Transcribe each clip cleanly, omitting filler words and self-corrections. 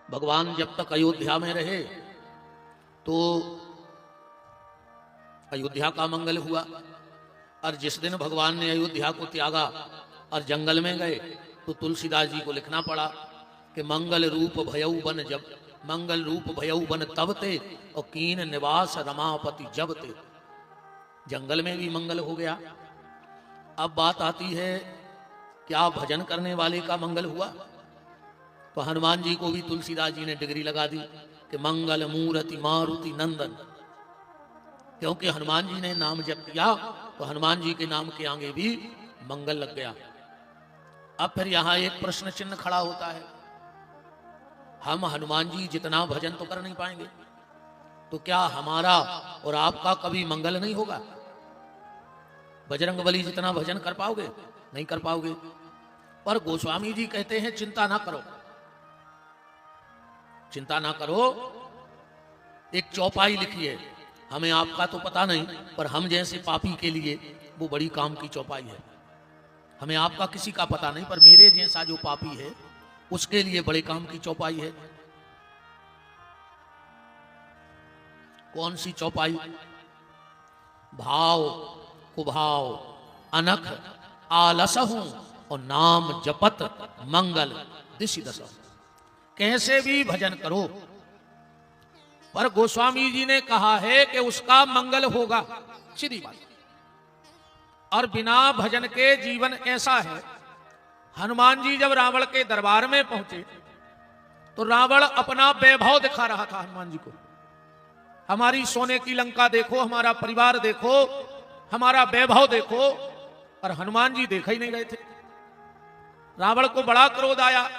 भगवान जब तक अयोध्या में रहे तो अयोध्या का मंगल हुआ, और जिस दिन भगवान ने अयोध्या को त्यागा और जंगल में गए तो तुलसीदास जी को लिखना पड़ा कि मंगल रूप भयऊ बन जब, मंगल रूप भयऊ बन तब ते और कीन निवास रमापति जब ते। जंगल में भी मंगल हो गया। अब बात आती है क्या भजन करने वाले का मंगल हुआ? तो हनुमान जी को भी तुलसीदास जी ने डिग्री लगा दी कि मंगल मूर्ति मारुति नंदन, क्योंकि हनुमान जी ने नाम जप किया तो हनुमान जी के नाम के आगे भी मंगल लग गया। अब फिर यहां एक प्रश्न चिन्ह खड़ा होता है, हम हनुमान जी जितना भजन तो कर नहीं पाएंगे, तो क्या हमारा और आपका कभी मंगल नहीं होगा? बजरंगबली जितना भजन कर पाओगे? नहीं कर पाओगे। पर गोस्वामी जी कहते हैं चिंता ना करो, चिंता ना करो, एक चौपाई लिखी है, हमें आपका तो पता नहीं, पर हम जैसे पापी के लिए वो बड़ी काम की चौपाई है। हमें आपका किसी का पता नहीं, पर मेरे जैसा जो पापी है उसके लिए बड़े काम की चौपाई है। कौन सी चौपाई? भाव कुभाव अनख आलसहूं और नाम जपत मंगल दिशि दसहूं। कैसे भी भजन करो, पर गोस्वामी जी ने कहा है कि उसका मंगल होगा, सीधी बात। और बिना भजन के जीवन ऐसा है। हनुमान जी जब रावण के दरबार में पहुंचे तो रावण अपना वैभव दिखा रहा था हनुमान जी को, हमारी सोने की लंका देखो, हमारा परिवार देखो, हमारा वैभव देखो, और हनुमान जी देखा ही नहीं गए थे। रावण को बड़ा क्रोध आया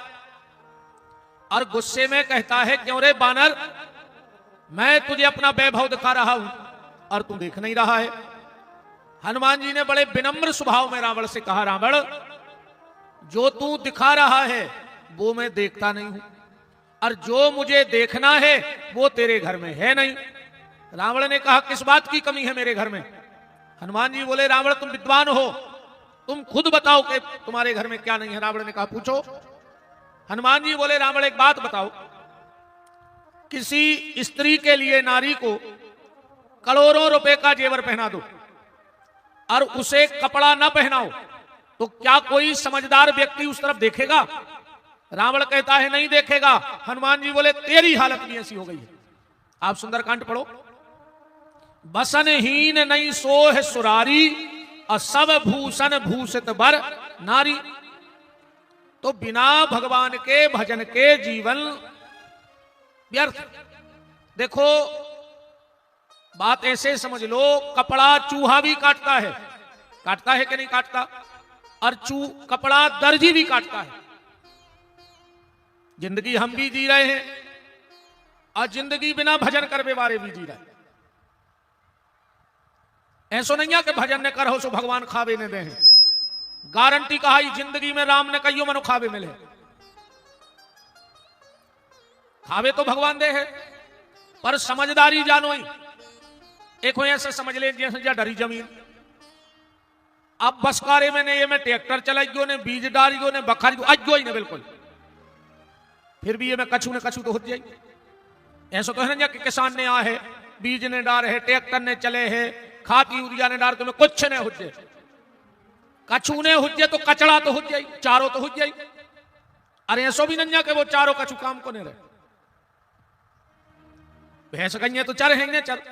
और गुस्से में कहता है क्यों रे बानर, मैं तुझे अपना वैभव दिखा रहा हूं और तू देख नहीं रहा है। हनुमान जी ने बड़े विनम्र स्वभाव में रावण से कहा, रावण जो तू दिखा रहा है वो मैं देखता नहीं हूं, और जो मुझे देखना है वो तेरे घर में है नहीं। रावण ने कहा किस बात की कमी है मेरे घर में? हनुमान जी बोले रावण तुम विद्वान हो, तुम खुद बताओ कि तुम्हारे घर में क्या नहीं है। रावण ने कहा पूछो। हनुमान जी बोले रावण एक बात बताओ, किसी स्त्री के लिए नारी को करोड़ों रुपए का जेवर पहना दो और उसे कपड़ा ना पहनाओ तो क्या कोई समझदार व्यक्ति उस तरफ देखेगा? रावण कहता है नहीं देखेगा। हनुमान जी बोले तेरी हालत भी ऐसी हो गई है। आप सुंदरकांड पढ़ो, बसनहीन नहीं सोह सुरारी और सब भूषण भूषित बर नारी। तो बिना भगवान के भजन के जीवन व्यर्थ। देखो बात ऐसे समझ लो, कपड़ा चूहा भी काटता है कि नहीं काटता? और कपड़ा दर्जी भी काटता है। जिंदगी हम भी जी रहे हैं और जिंदगी बिना भजन करने वाले भी जी रहे हैं। ऐसा नहीं है कि भजन ने करो सो भगवान खावे ने दे। गारंटी कहा जिंदगी में राम ने कहियो मनो खावे मिले, खावे तो भगवान दे है, पर समझदारी जानो ही। एक ऐसे समझ ले जैसे डरी जमीन। अब बसकारे में ने ये में ट्रैक्टर चलाइयो ने बीज डालियो ने बखारी अजो ही ने बिल्कुल, फिर भी ये में कछू तो हो जाए। ऐसा तो है ना कि किसान ने आ है, बीज ने डाल है, ट्रैक्टर ने चले है, खाद यूरिया ने डाल, तुम्हें कुछ ने हो जाए। कछू ने हो जाए तो कचड़ा तो हो जाए, चारों तो हो जाए। अरे ऐसो भी नहीं कि वो चारों कछू काम को नहीं रहे। भैंस गई तो चर है चर,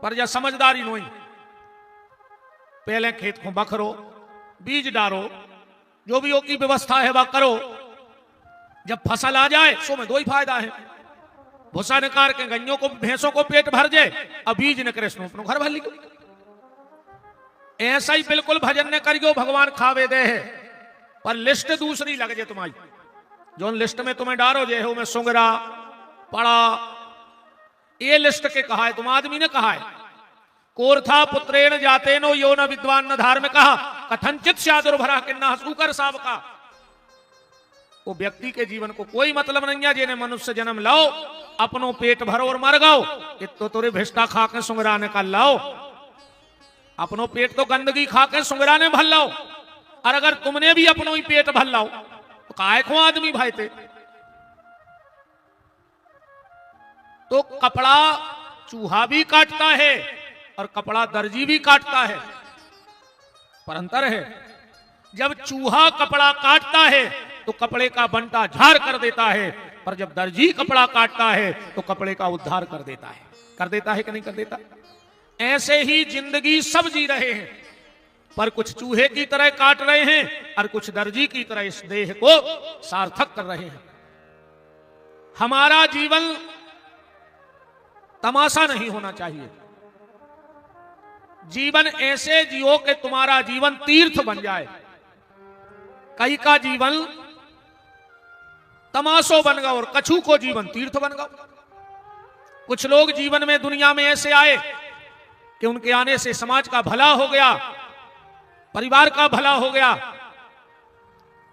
पर जब समझदारी नहीं, पहले खेत को बखरो, बीज डालो, जो भी की व्यवस्था है वह करो। जब फसल आ जाए सो में दो ही फायदा है, भूसा निकाल के गइयों को भैंसों को पेट भर जाए, अब बीज न करे अपनो घर भर लिखो। ऐसा ही बिल्कुल भजन ने करियो, भगवान खावे दे है। पर लिस्ट दूसरी लग जाए तुम्हारी, जो लिस्ट में तुम्हें डारो जे हो में सुंगरा पड़ा, ये लिस्ट के कहा है, तुम आदमी ने कहा है। कोरथा पुत्रेण जाते नो यो न विद्वान न धार्मिक कहा कथनचित स्यादुर्भरा किन्ना सूकर साब का। वो व्यक्ति के जीवन को कोई मतलब नहीं है जिन्हें मनुष्य जन्म लाओ, अपनों पेट भरो और मर गाओ, तो तुरे भिष्टा खा के सुंगराने का लाओ। अपनों पेट तो गंदगी खा के सुंगराने भर लाओ, और अगर तुमने भी अपनों ही पेट भर लाओ तो काय को आदमी भाई थे। तो कपड़ा चूहा भी काटता है और कपड़ा दर्जी भी काटता है, पर अंतर है। जब चूहा कपड़ा काटता है तो कपड़े का बंटा झाड़ कर देता है, पर जब दर्जी कपड़ा काटता है तो कपड़े का उद्धार कर देता है। कर देता है कि नहीं कर देता? ऐसे ही जिंदगी सब जी रहे हैं, पर कुछ चूहे की तरह काट रहे हैं और कुछ दर्जी की तरह इस देह को सार्थक कर रहे हैं। हमारा जीवन तमाशा नहीं होना चाहिए। जीवन ऐसे जियो कि तुम्हारा जीवन तीर्थ बन जाए। कई का जीवन तमाशो बन गया और कछु को जीवन तीर्थ बन गया। कुछ लोग जीवन में दुनिया में ऐसे आए कि उनके आने से समाज का भला हो गया, परिवार का भला हो गया।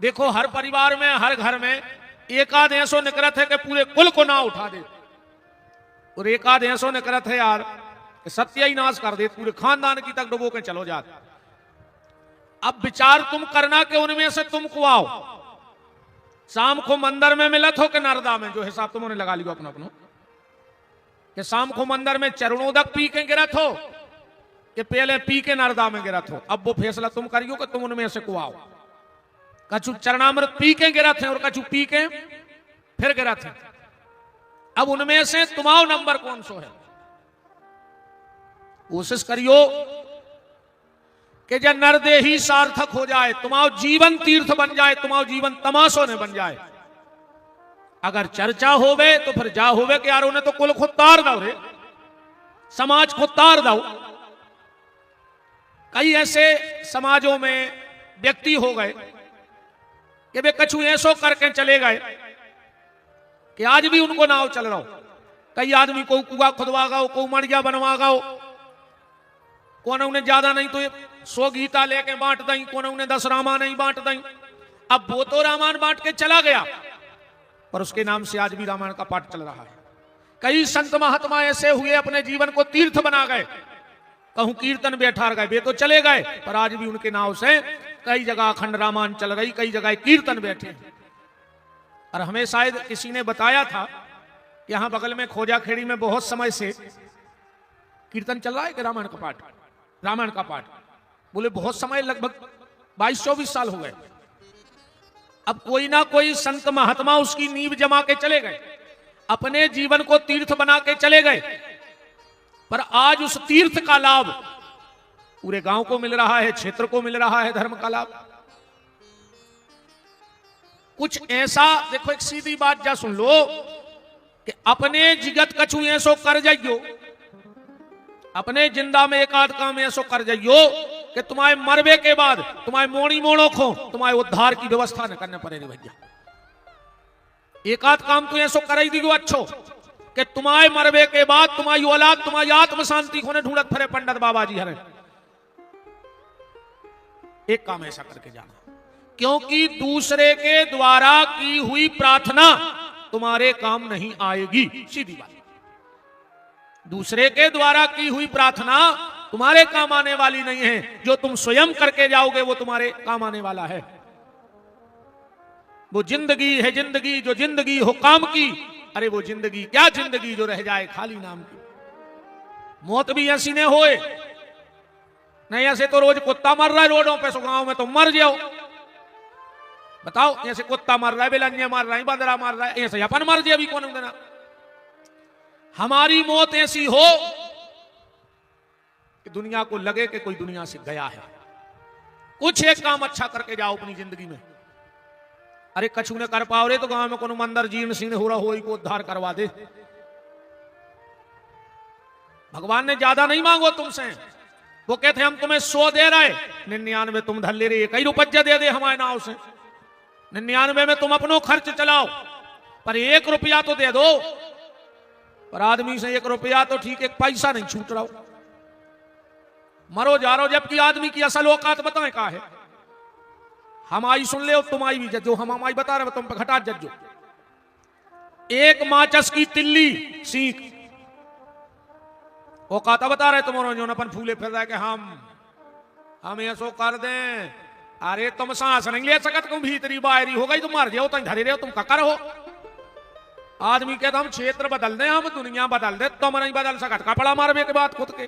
देखो, हर परिवार में, हर घर में एक आध ऐसो निकलत है कि पूरे कुल को ना उठा दे, और एक आध ऐसो निकलत है यार कि सत्य ही नाश कर दे, पूरे खानदान की तक डुबो के चलो जाते। अब विचार तुम करना कि उनमें से तुमको आओ, शाम को मंदिर में मिलत हो कि नारदा में, जो हिसाब तुमने लगा लियो अपना अपनो, कि शाम को मंदिर में चरणोदक पी के गिरत हो कि पहले पी के नारदा में गिरत हो। अब वो फैसला तुम करियो कि तुम उनमें से को आओ। कछु चरणामृत पी के गिरत है और कछु पी के फिर गिरत है। अब उनमें से तुम्हारा नंबर कौन सो है? कोशिश करियो कि जब नरदेही सार्थक हो जाए, तुम्हारा जीवन तीर्थ बन जाए, तुम्हारा जीवन तमाशो ने बन जाए। अगर चर्चा होवे तो फिर जा होवे कि यार उन्हें तो कुल खुद तार दो रे, समाज खुद तार दो। कई ऐसे समाजों में व्यक्ति हो गए कि वे कछु ऐसो करके चले गए कि आज भी उनको नाव चल रहा हो। कई आदमी को कुआ खुदवा गाओ, को मड़िया बनवा गाओ, कौन उन्हें ज्यादा नहीं तो 100 गीता लेके बांट दई, कौन उन्हें 10 रामायण नहीं बांट दई। अब वो तो रामायण बांट के चला गया, पर उसके नाम से आज भी रामायण का पाठ चल रहा है। कई संत महात्मा ऐसे हुए अपने जीवन को तीर्थ बना गए, कहूं कीर्तन बैठा गए, वे तो चले गए, पर आज भी उनके नाम से कई जगह अखंड रामायण चल रही, कई जगह कीर्तन बैठे। और हमें शायद किसी ने बताया था, यहां बगल में खोजा खेड़ी में बहुत समय से कीर्तन चल रहा है कि रामायण का पाठ, रामायण का पाठ। बोले बहुत समय, लगभग 22-24 साल हो गए। अब कोई ना कोई संत महात्मा उसकी नींव जमा के चले गए, अपने जीवन को तीर्थ बना के चले गए, पर आज उस तीर्थ का लाभ पूरे गांव को मिल रहा है, क्षेत्र को मिल रहा है, धर्म का लाभ। कुछ ऐसा देखो, एक सीधी बात जा सुन लो कि अपने जिगत कछु ऐसो कर जाइयो, अपने जिंदा में एक आध काम ऐसो कर जाइयो कि तुम्हारे मरवे के बाद तुम्हारे मोड़ी मोड़ो खो तुम्हारे उद्धार की व्यवस्था न करने पड़े भैया। एक आध काम तो ऐसो कर ही दियो अच्छो कि तुम्हारे मरवे के बाद तुम्हारी औलाद तुम्हारी आत्म शांति खोने ढूंढत फिरे पंडित बाबा जी हरे। एक काम ऐसा करके जाना, क्योंकि दूसरे के द्वारा की हुई प्रार्थना तुम्हारे काम नहीं आएगी। सीधी बात, दूसरे के द्वारा की हुई प्रार्थना तुम्हारे काम आने वाली नहीं है। जो तुम स्वयं करके जाओगे वो तुम्हारे काम आने वाला है। वो जिंदगी है जिंदगी जो जिंदगी हो काम की, अरे वो जिंदगी क्या जिंदगी जो रह जाए खाली नाम की। मौत भी ऐसी ने होए, नहीं ऐसे तो रोज कुत्ता मर रहा है रोडों पे, सो गांव में तो मर जाओ। बताओ, ऐसे कुत्ता मर रहा है, बेलंजिया मर रहा है, बंदरा मर रहा है, ऐसे अपन मर जाए अभी कौन देना। हमारी मौत ऐसी हो कि दुनिया को लगे कि कोई दुनिया से गया है। कुछ एक काम अच्छा करके जाओ अपनी जिंदगी में। अरे कछु ने कर पाओ रे तो गांव में कोनो मंदिर जीर्ण सीर्ण हो रहा हो, को उद्धार करवा दे। भगवान ने ज्यादा नहीं मांगो तुमसे, वो कहते हम तुम्हें 100 दे रहे, 99 तुम धर ले रहे, कई रुपया दे दे हमारे नाव से। 99 में तुम अपनो खर्च चलाओ, पर 1 रुपया तो दे दो। पर आदमी से 1 रुपया तो ठीक, 1 पैसा नहीं छूट रहा हो। मरो जा रहो, जबकि आदमी की असल औकात बताएं का है। हम आई सुन ले और तुम आई भी जज्जो, हम आई बता रहे तुम पे घटा जज्जो। 1 माचस की तिल्ली सीख औकात बता रहे तुम्हारा, जो अपन फूले फिर रहे कि हम ऐसो कर दें। अरे तुम सांस नहीं ले सकत, तुम भीतरी बाहरी हो गई, तुम मर जाओ, तुम धरे रहे हो, तुम ककर हो। आदमी कहता हम क्षेत्र बदल दे, हम दुनिया बदल दे, तुम नहीं बदल सकत। कपड़ा मारवे के बाद खुद के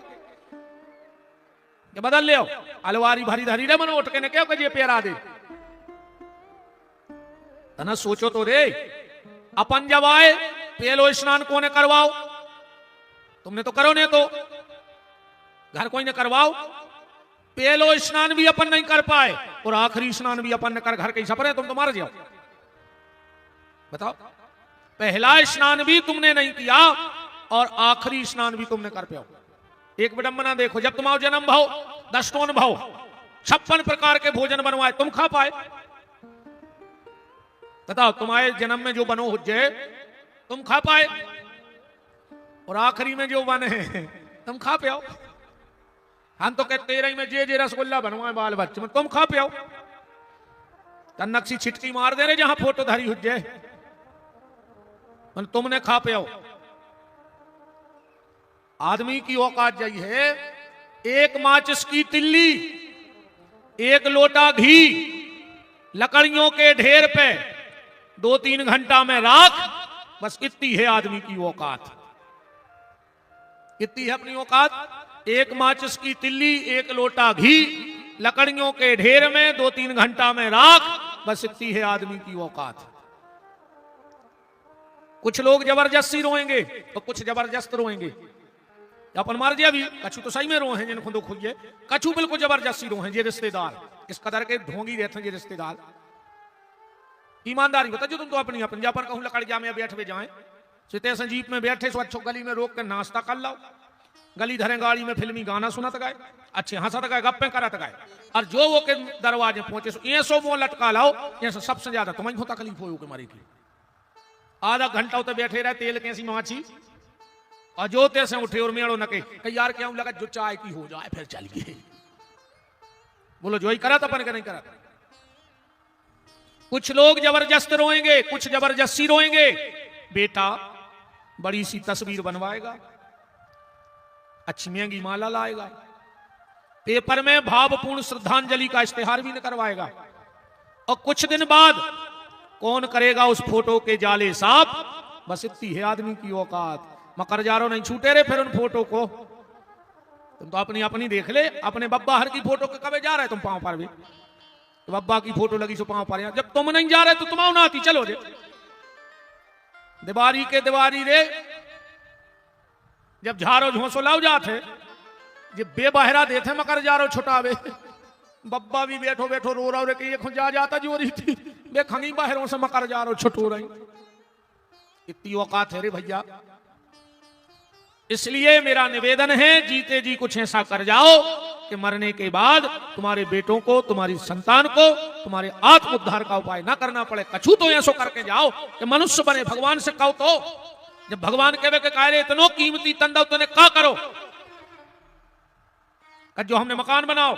बदल ले अलवारी भरी धरी रे मन उठ के ने क्यों जे पेरा दे तना सोचो तो रे। अपन जब आए पहलो स्नान कोने करवाओ, तुमने तो करो ने, तो घर कोई ने करवाओ। पहलो स्नान भी अपन नहीं कर पाए और आखिरी स्नान भी अपन ने कर घर के सपरे, तुम तो मार जाओ। बताओ, पहला स्नान भी तुमने नहीं किया और आखिरी स्नान भी तुमने कर पाओ। एक विडंबना देखो, जब तुम्हारा जन्म भाव, दष्टोन भाव, 56 प्रकार के भोजन बनवाए, तुम खा पाए? बताओ, तुम्हारे जन्म में जो बनो हुज्जे तुम खा पाए और आखिरी में जो बने तुम खा पाओ? हम तो कहते 13 में जे रसगुल्ला बनवाए बाल बच्चे में, तुम खा पाओ? नक्सी छिटकी मार दे रहे जहां फोटो धरी हुज्जे, तुमने खा पाओ? आदमी की औकात यही है, एक माचिस की तिल्ली, एक लोटा घी लकड़ियों के ढेर पे 2-3 घंटा में राख, बस इतनी है आदमी की औकात। इतनी है अपनी औकात। एक माचिस की तिल्ली, एक लोटा घी लकड़ियों के ढेर में 2-3 घंटा में राख, बस इतनी है आदमी की औकात। कुछ लोग जबरदस्ती रोएंगे तो कुछ जबरदस्त रोएंगे। अपन मार दिया भी कछु तो सही में रो हैं जिन खुदो खुजे, कछु बिल्कुल जबरदस्ती रो हैं जे रिश्तेदार, इस कदर के ढोंगी रहते हैं जे रिश्तेदार। ईमानदारी बता, जो तुम तो अपनी अपन जापर कहूं लकड़िया में बैठे जाए, सीते संजीप में बैठे सो अच्छो गली में रोक कर नाश्ता कर लाओ, गली धरे गाड़ी में फिल्मी गाना सुनत गए, अच्छे हंसत गए, गप्पे करत गए, और जो वो के दरवाजे पहुंचे सो ये सो वो लटका लाओ, ये सबसे ज्यादा तुम्हें हो तकलीफ हो मारी की। आधा घंटा उतर बैठे रहे, तेल कैसी माछी और जो तैसे उठे और मेड़ो नके कई यार क्या लगा जो चाय की हो जाए फिर चल गए। बोलो जो ही करा था अपन के नहीं करा। कुछ लोग जबरदस्त रोएंगे, कुछ जबरदस्ती रोएंगे। बेटा बड़ी सी तस्वीर बनवाएगा, अच्छी महंगी माला लाएगा, पेपर में भावपूर्ण श्रद्धांजलि का इश्तेहार भी न करवाएगा, और कुछ दिन बाद कौन करेगा उस फोटो के जाले साफ। बस इतनी है आदमी की औकात। मकर जारो नहीं छूटे रे फिर उन फोटो को। तुम तो अपनी अपनी देख ले, अपने बब्बा हर की फोटो के कबे जा रहे तुम पांव पर भी, तो बब्बा की फोटो लगी सो पांव पर, जब तुम नहीं जा रहे तो तुम आओ ना आती, चलो रे दिवारी के दिवारी रे, जब झारो झोंसो लाओ जाते जे बेबहरा देते मकर जारो छुटावे, बब्बा भी बैठो बैठो रो रहा रे कि जा जाता जो रही थी बे खंगी बाहरों से मकर जारो छुटो रही। इतनी औकात है रे भैया। इसलिए मेरा निवेदन है, जीते जी कुछ ऐसा कर जाओ कि मरने के बाद तुम्हारे बेटों को, तुम्हारी संतान को, तुम्हारे आत्म उद्धार का उपाय ना करना पड़े। कछु तो ऐसा करके जाओ कि मनुष्य बने। भगवान से कहो तो, जब भगवान कहे कि कह रहे इतनो कीमती तंदा तूने का करो, जो हमने मकान बनाओ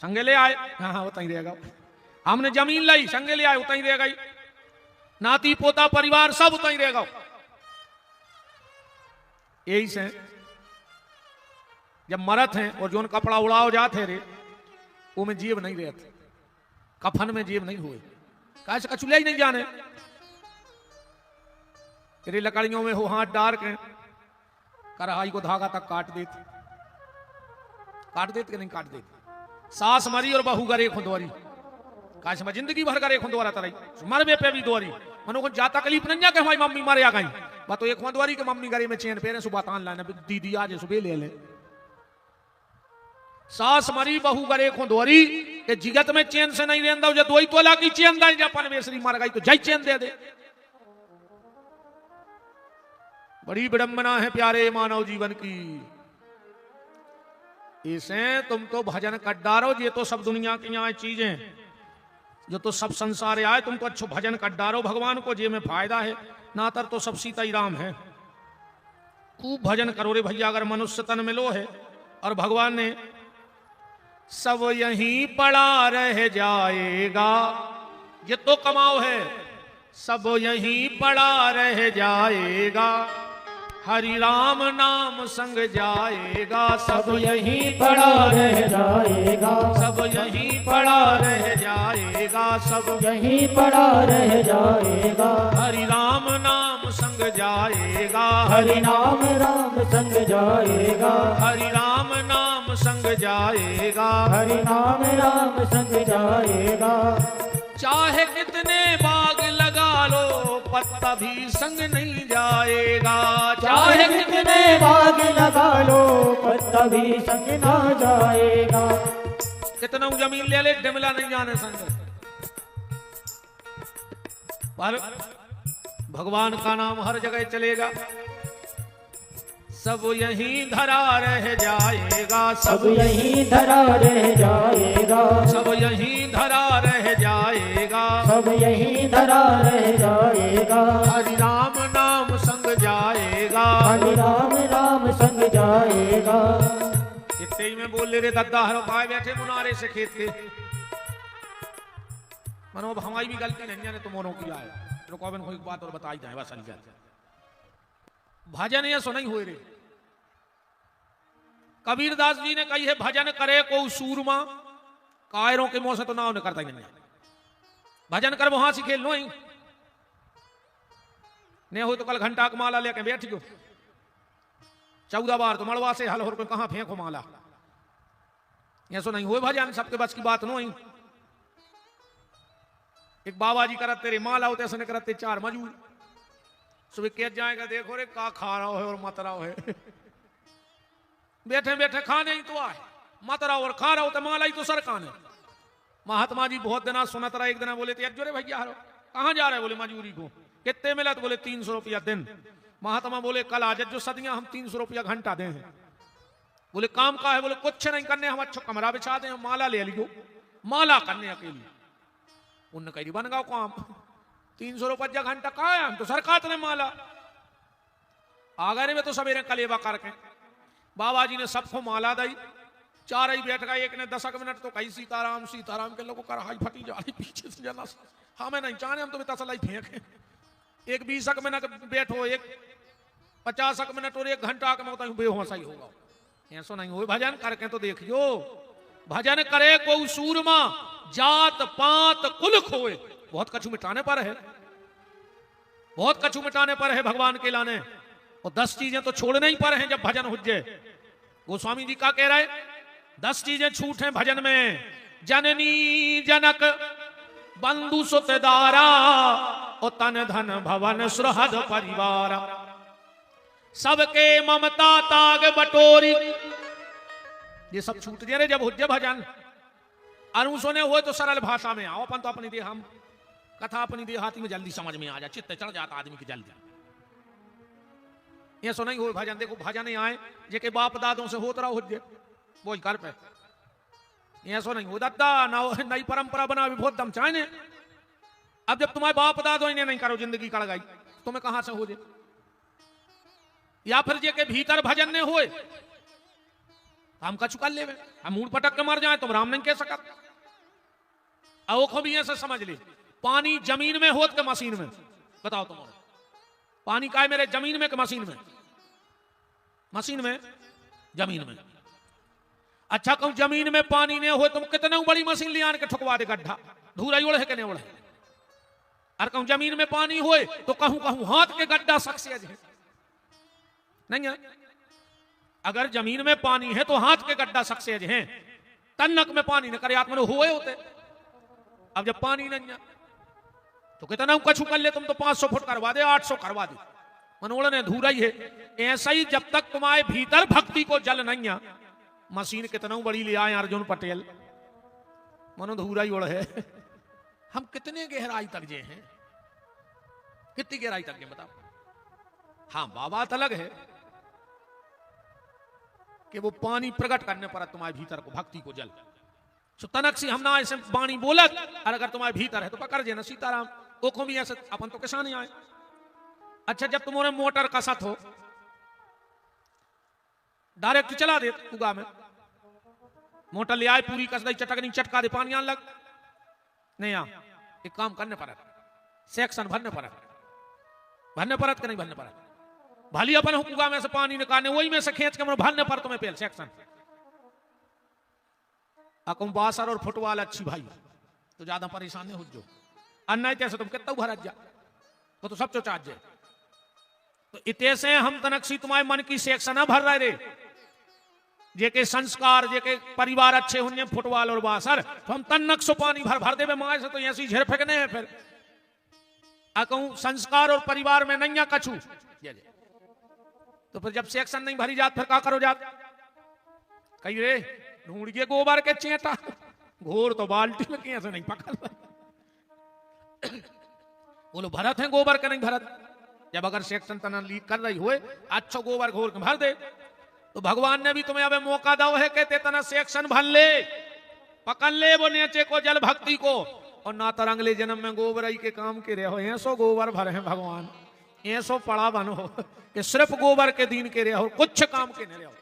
संगे ले आए, हाँ हाँ उतना ही रहेगा। हमने जमीन लाई संगे ले आए, उतना ही रहेगा। नाती पोता परिवार सब उतना ही रहेगा। यही से जब मरत हैं और जो कपड़ा उड़ाओ जाते रे वो में जेब नहीं रहते, कफन में जेब नहीं हुए, कैसे कछु ले ही नहीं जाने। तेरी लकड़ियों में हो हाथ डार के कढ़ाई को धागा तक काट देते कि नहीं काट देते। सास मरी और बहू गरे खुदवारी, काश में जिंदगी भर गरे खुदवारा तरई, मर बे पे भी दोरी मनो को जा तकलीफ नहीं जा के हमारी मम्मी मरे आ गई, बात तो एक खुदवारी के मम्मी गरे में चैन पेरे सुबह तान लाने दीदी आज सुबह ले ले। सास मरी बहू गरे खुदवारी के जिगत में चैन से नहीं रहता, जो 2 तोला की चैन दाई जापान में श्री मर गई तो जय चैन दे दे। बड़ी विडंबना है प्यारे मानव जीवन की। इसे तुम तो भजन कर डारो, ये तो सब दुनिया की यहाँ चीजें जो तो सब संसार आए, तुम तो अच्छो भजन कर डारो भगवान को, जे में फायदा है। नातर तो सब सीता ही राम है। खूब भजन करो रे भैया, अगर मनुष्य तन मिलो है। और भगवान ने सब यहीं पड़ा रह जाएगा, ये तो कमाओ है, सब यहीं पड़ा रह जाएगा। हरि राम नाम संग जाएगा, सब यहीं पड़ा रह जाएगा, सब यहीं पड़ा रह जाएगा, सब यहीं पड़ा रह जाएगा। हरि राम नाम संग जाएगा, हरि नाम राम संग जाएगा, हरि राम नाम संग जाएगा, हरि नाम राम संग जाएगा। चाहे कितने बाग लगा लो पत्ता भी संग नहीं जाएगा, चाहे कितने बाग लगा लो पत्ता भी संग ना जाएगा। कितना जमीन ले ले डिमला नहीं जाने संग, पर भगवान का नाम हर जगह चलेगा। सब यहीं धरा रह जाएगा, सब यहीं धरा रह जाएगा, सब यहीं धरा रह जाएगा, सब यहीं धरा रह जाएगा। हरि राम नाम संग जाएगा, हरि राम राम संग जाएगा। इतने ही में बोल ले रे दद्दा हरो पाए बैठे मुनारे से खेत के, मनो अब हमारी भी गलती नहीं है, तुम की आए रुको कोई बात और बताई जाए बस अंजा भजन ये सुनाई हुए रे। कबीरदास जी ने कही है भजन करे को सूरमा, कायरों के मुंह से तो ना उन्हें करता ही नहीं, भजन कर वहां से खेल लो ही नहीं हो तो कल घंटा का माला लेके बैठ गयो 14 बार तो मड़वा से हल हो कहां फेंको माला, ये सो नहीं हुए भजन, सबके बस की बात नो ही। एक बाबा जी करत तेरे माला होते ऐसे करते 4 मजूर सुबह कह जाएगा देखो रे का खा रहा है और मत रहा है बैठे बैठे खाने ही तो आए मत रहा और खा रहा हो तो माला ही तो सर काने। महात्मा जी बहुत दिना सुनत रहा, एक दिन बोले थे अजो रे भैया हरो कहां जा रहे, बोले मजूरी को, कितने मिला, तो बोले 300 रुपया दिन। महात्मा बोले कल आज जो सदियां हम 300 रुपया घंटा दे हैं, बोले काम का है, बोले कुछ नहीं करने, हम अच्छा कमरा बिछा दें, माला ले लियो, माला करने अकेली। उनने कही बन गाओ काम 300 रुपया घंटा का है, हम तो सरकार ने माला आगरे में तो सवेरे कलेवा करके बाबा जी ने सबको माला दी, 4 ही बैठ गए, एक ने 10 मिनट तो कही सीताराम सीताराम के लोगों कराई फटी जा रही पीछे से जना, हमें नहीं चाहने, हम तुम्हें तसलाई फेंके, एक 20 मिनट बैठो, एक 50 मिनट और 1 घंटा के मैं बेहोश ही होगा, ऐसा नहीं हो। भजन करके तो देखियो, भजन करे को सूरमा जात पात कुल खोए, बहुत कछु मिटाने पर है, बहुत कछु मिटाने पर है भगवान के लाने, और 10 चीजें तो छोड़ने ही पर हैं जब भजन हुज्जे। गोस्वामी जी का कह रहे 10 चीजें छूट हैं भजन में, जननी जनक बंधु सुतदारा और तन धन भवन सुहृद परिवार, सबके ममता ताग बटोरी, ये सब छूट दे रहे जब हुज्जे भजन। अनु सुने हुए तो सरल भाषा में आओ, अपन तो अपनी देह हम कथा अपनी देहाती में जल्दी समझ में आ जा, चित्त चढ़ जाता आदमी की जल्दी। ये सुना ही हो भजन, देखो भजन आए जेके बाप दादों से होत रहा हुज्जे बोल कर पे, ये सो नहीं हो दत्ता नई परंपरा बना भी बहुत दम चाहने। अब जब तुम्हारे बाप दादों इन्हें नहीं करो जिंदगी कड़ गई, तुम्हें कहां से हो जाए, या फिर जे के भीतर भजन ने होए हम कछु कर ले, हम मूड पटक के मर जाए तुम राम नहीं कह सकत। अवखो भी ऐसे समझ ले, पानी जमीन में होत के मशीन में, बताओ तुम पानी का है मेरे जमीन में के मशीन में, मशीन में जमीन में। अच्छा कहूं जमीन में पानी नहीं हो तुम कितने बड़ी मशीन ले आने के ठुकवा दे गड्ढा, धूरा उड़े के नहीं उड़े। और कहूं जमीन में पानी होए तो कहूं कहूं हाथ के गड्ढा सक्सेस है नहीं है। अगर जमीन में पानी है तो हाथ के गड्ढा सक्सेस है, तन्नक में पानी न करे आत्मा हुए होते। अब जब पानी नहीं है तो कितना कछु कर ले तुम तो 500 फुट करवा दे, 800 करवा दे, मनोड़ ने धूरा ही है। ऐसा ही जब तक तुम्हारे भीतर भक्ति को जल नहीं है, मशीन कितना बड़ी ले आए अर्जुन पटेल, मनो धूरा ही उड़ है। हम कितने गहराई तक जे हैं, कितनी गहराई तक हैं बताओ। हाँ बात अलग है कि वो पानी प्रकट करने पर तुम्हारे भीतर को भक्ति को जल, सो तनक से हम ना ऐसे बाणी बोलत, और अगर तुम्हारे भीतर है तो पकड़ जे ना सीताराम ओखो भी ऐसे अपन तो किसान ही आए। अच्छा जब तुम्हारे मोटर का सत हो डायरेक्ट चला दे उगा में, मोटर ले आए पूरी कस दई चटक नहीं चटका दे पानी आने लग नहीं आ, एक काम करने पर सेक्शन भरने पर, भरने परत के नहीं भरने पर, भली अपन हुकुआ में से पानी निकालने वही में से खींच के मन भरने पर तुम्हें पेल सेक्शन अकुम बासर और फुटबॉल अच्छी भाई तो ज्यादा परेशान नहीं हो जो अन्ना तैसे तुम कितना भरत जा तो सब चोचाज जाए तो इतने से हम तनक्सी तुम्हारे मन की सेक्शन भर रहे रे जेके संस्कार जेके परिवार अच्छे होंगे फुटबॉल और बासर तो हम तन्नक सो पानी भर भर देवे माए से तो ऐसी झेर फेंकने हैं फिर कहूं संस्कार और परिवार में नहीं कछू तो फिर जब सेक्शन नहीं भरी जात फिर क्या करो जात कही रे ढूंढ के गोबर के चेटा घोर तो बाल्टी में कैसे नहीं पकड़ बोलो भरत है गोबर के नहीं भरत जब अगर सेक्शन तना लीक कर रही हुए अच्छा गोबर घोर के भर दे तो भगवान ने भी तुम्हें अब मौका दो है कहते तना सेक्शन भर ले पकड़ ले वो नेचे को जल भक्ति को और ना तरंगले जन्म में गोबरई के काम के रहे हो ऐसो गोबर भरे हैं भगवान ऐसो पड़ा बनो कि सिर्फ गोबर के दिन के रहे हो कुछ काम के नहीं रहे हो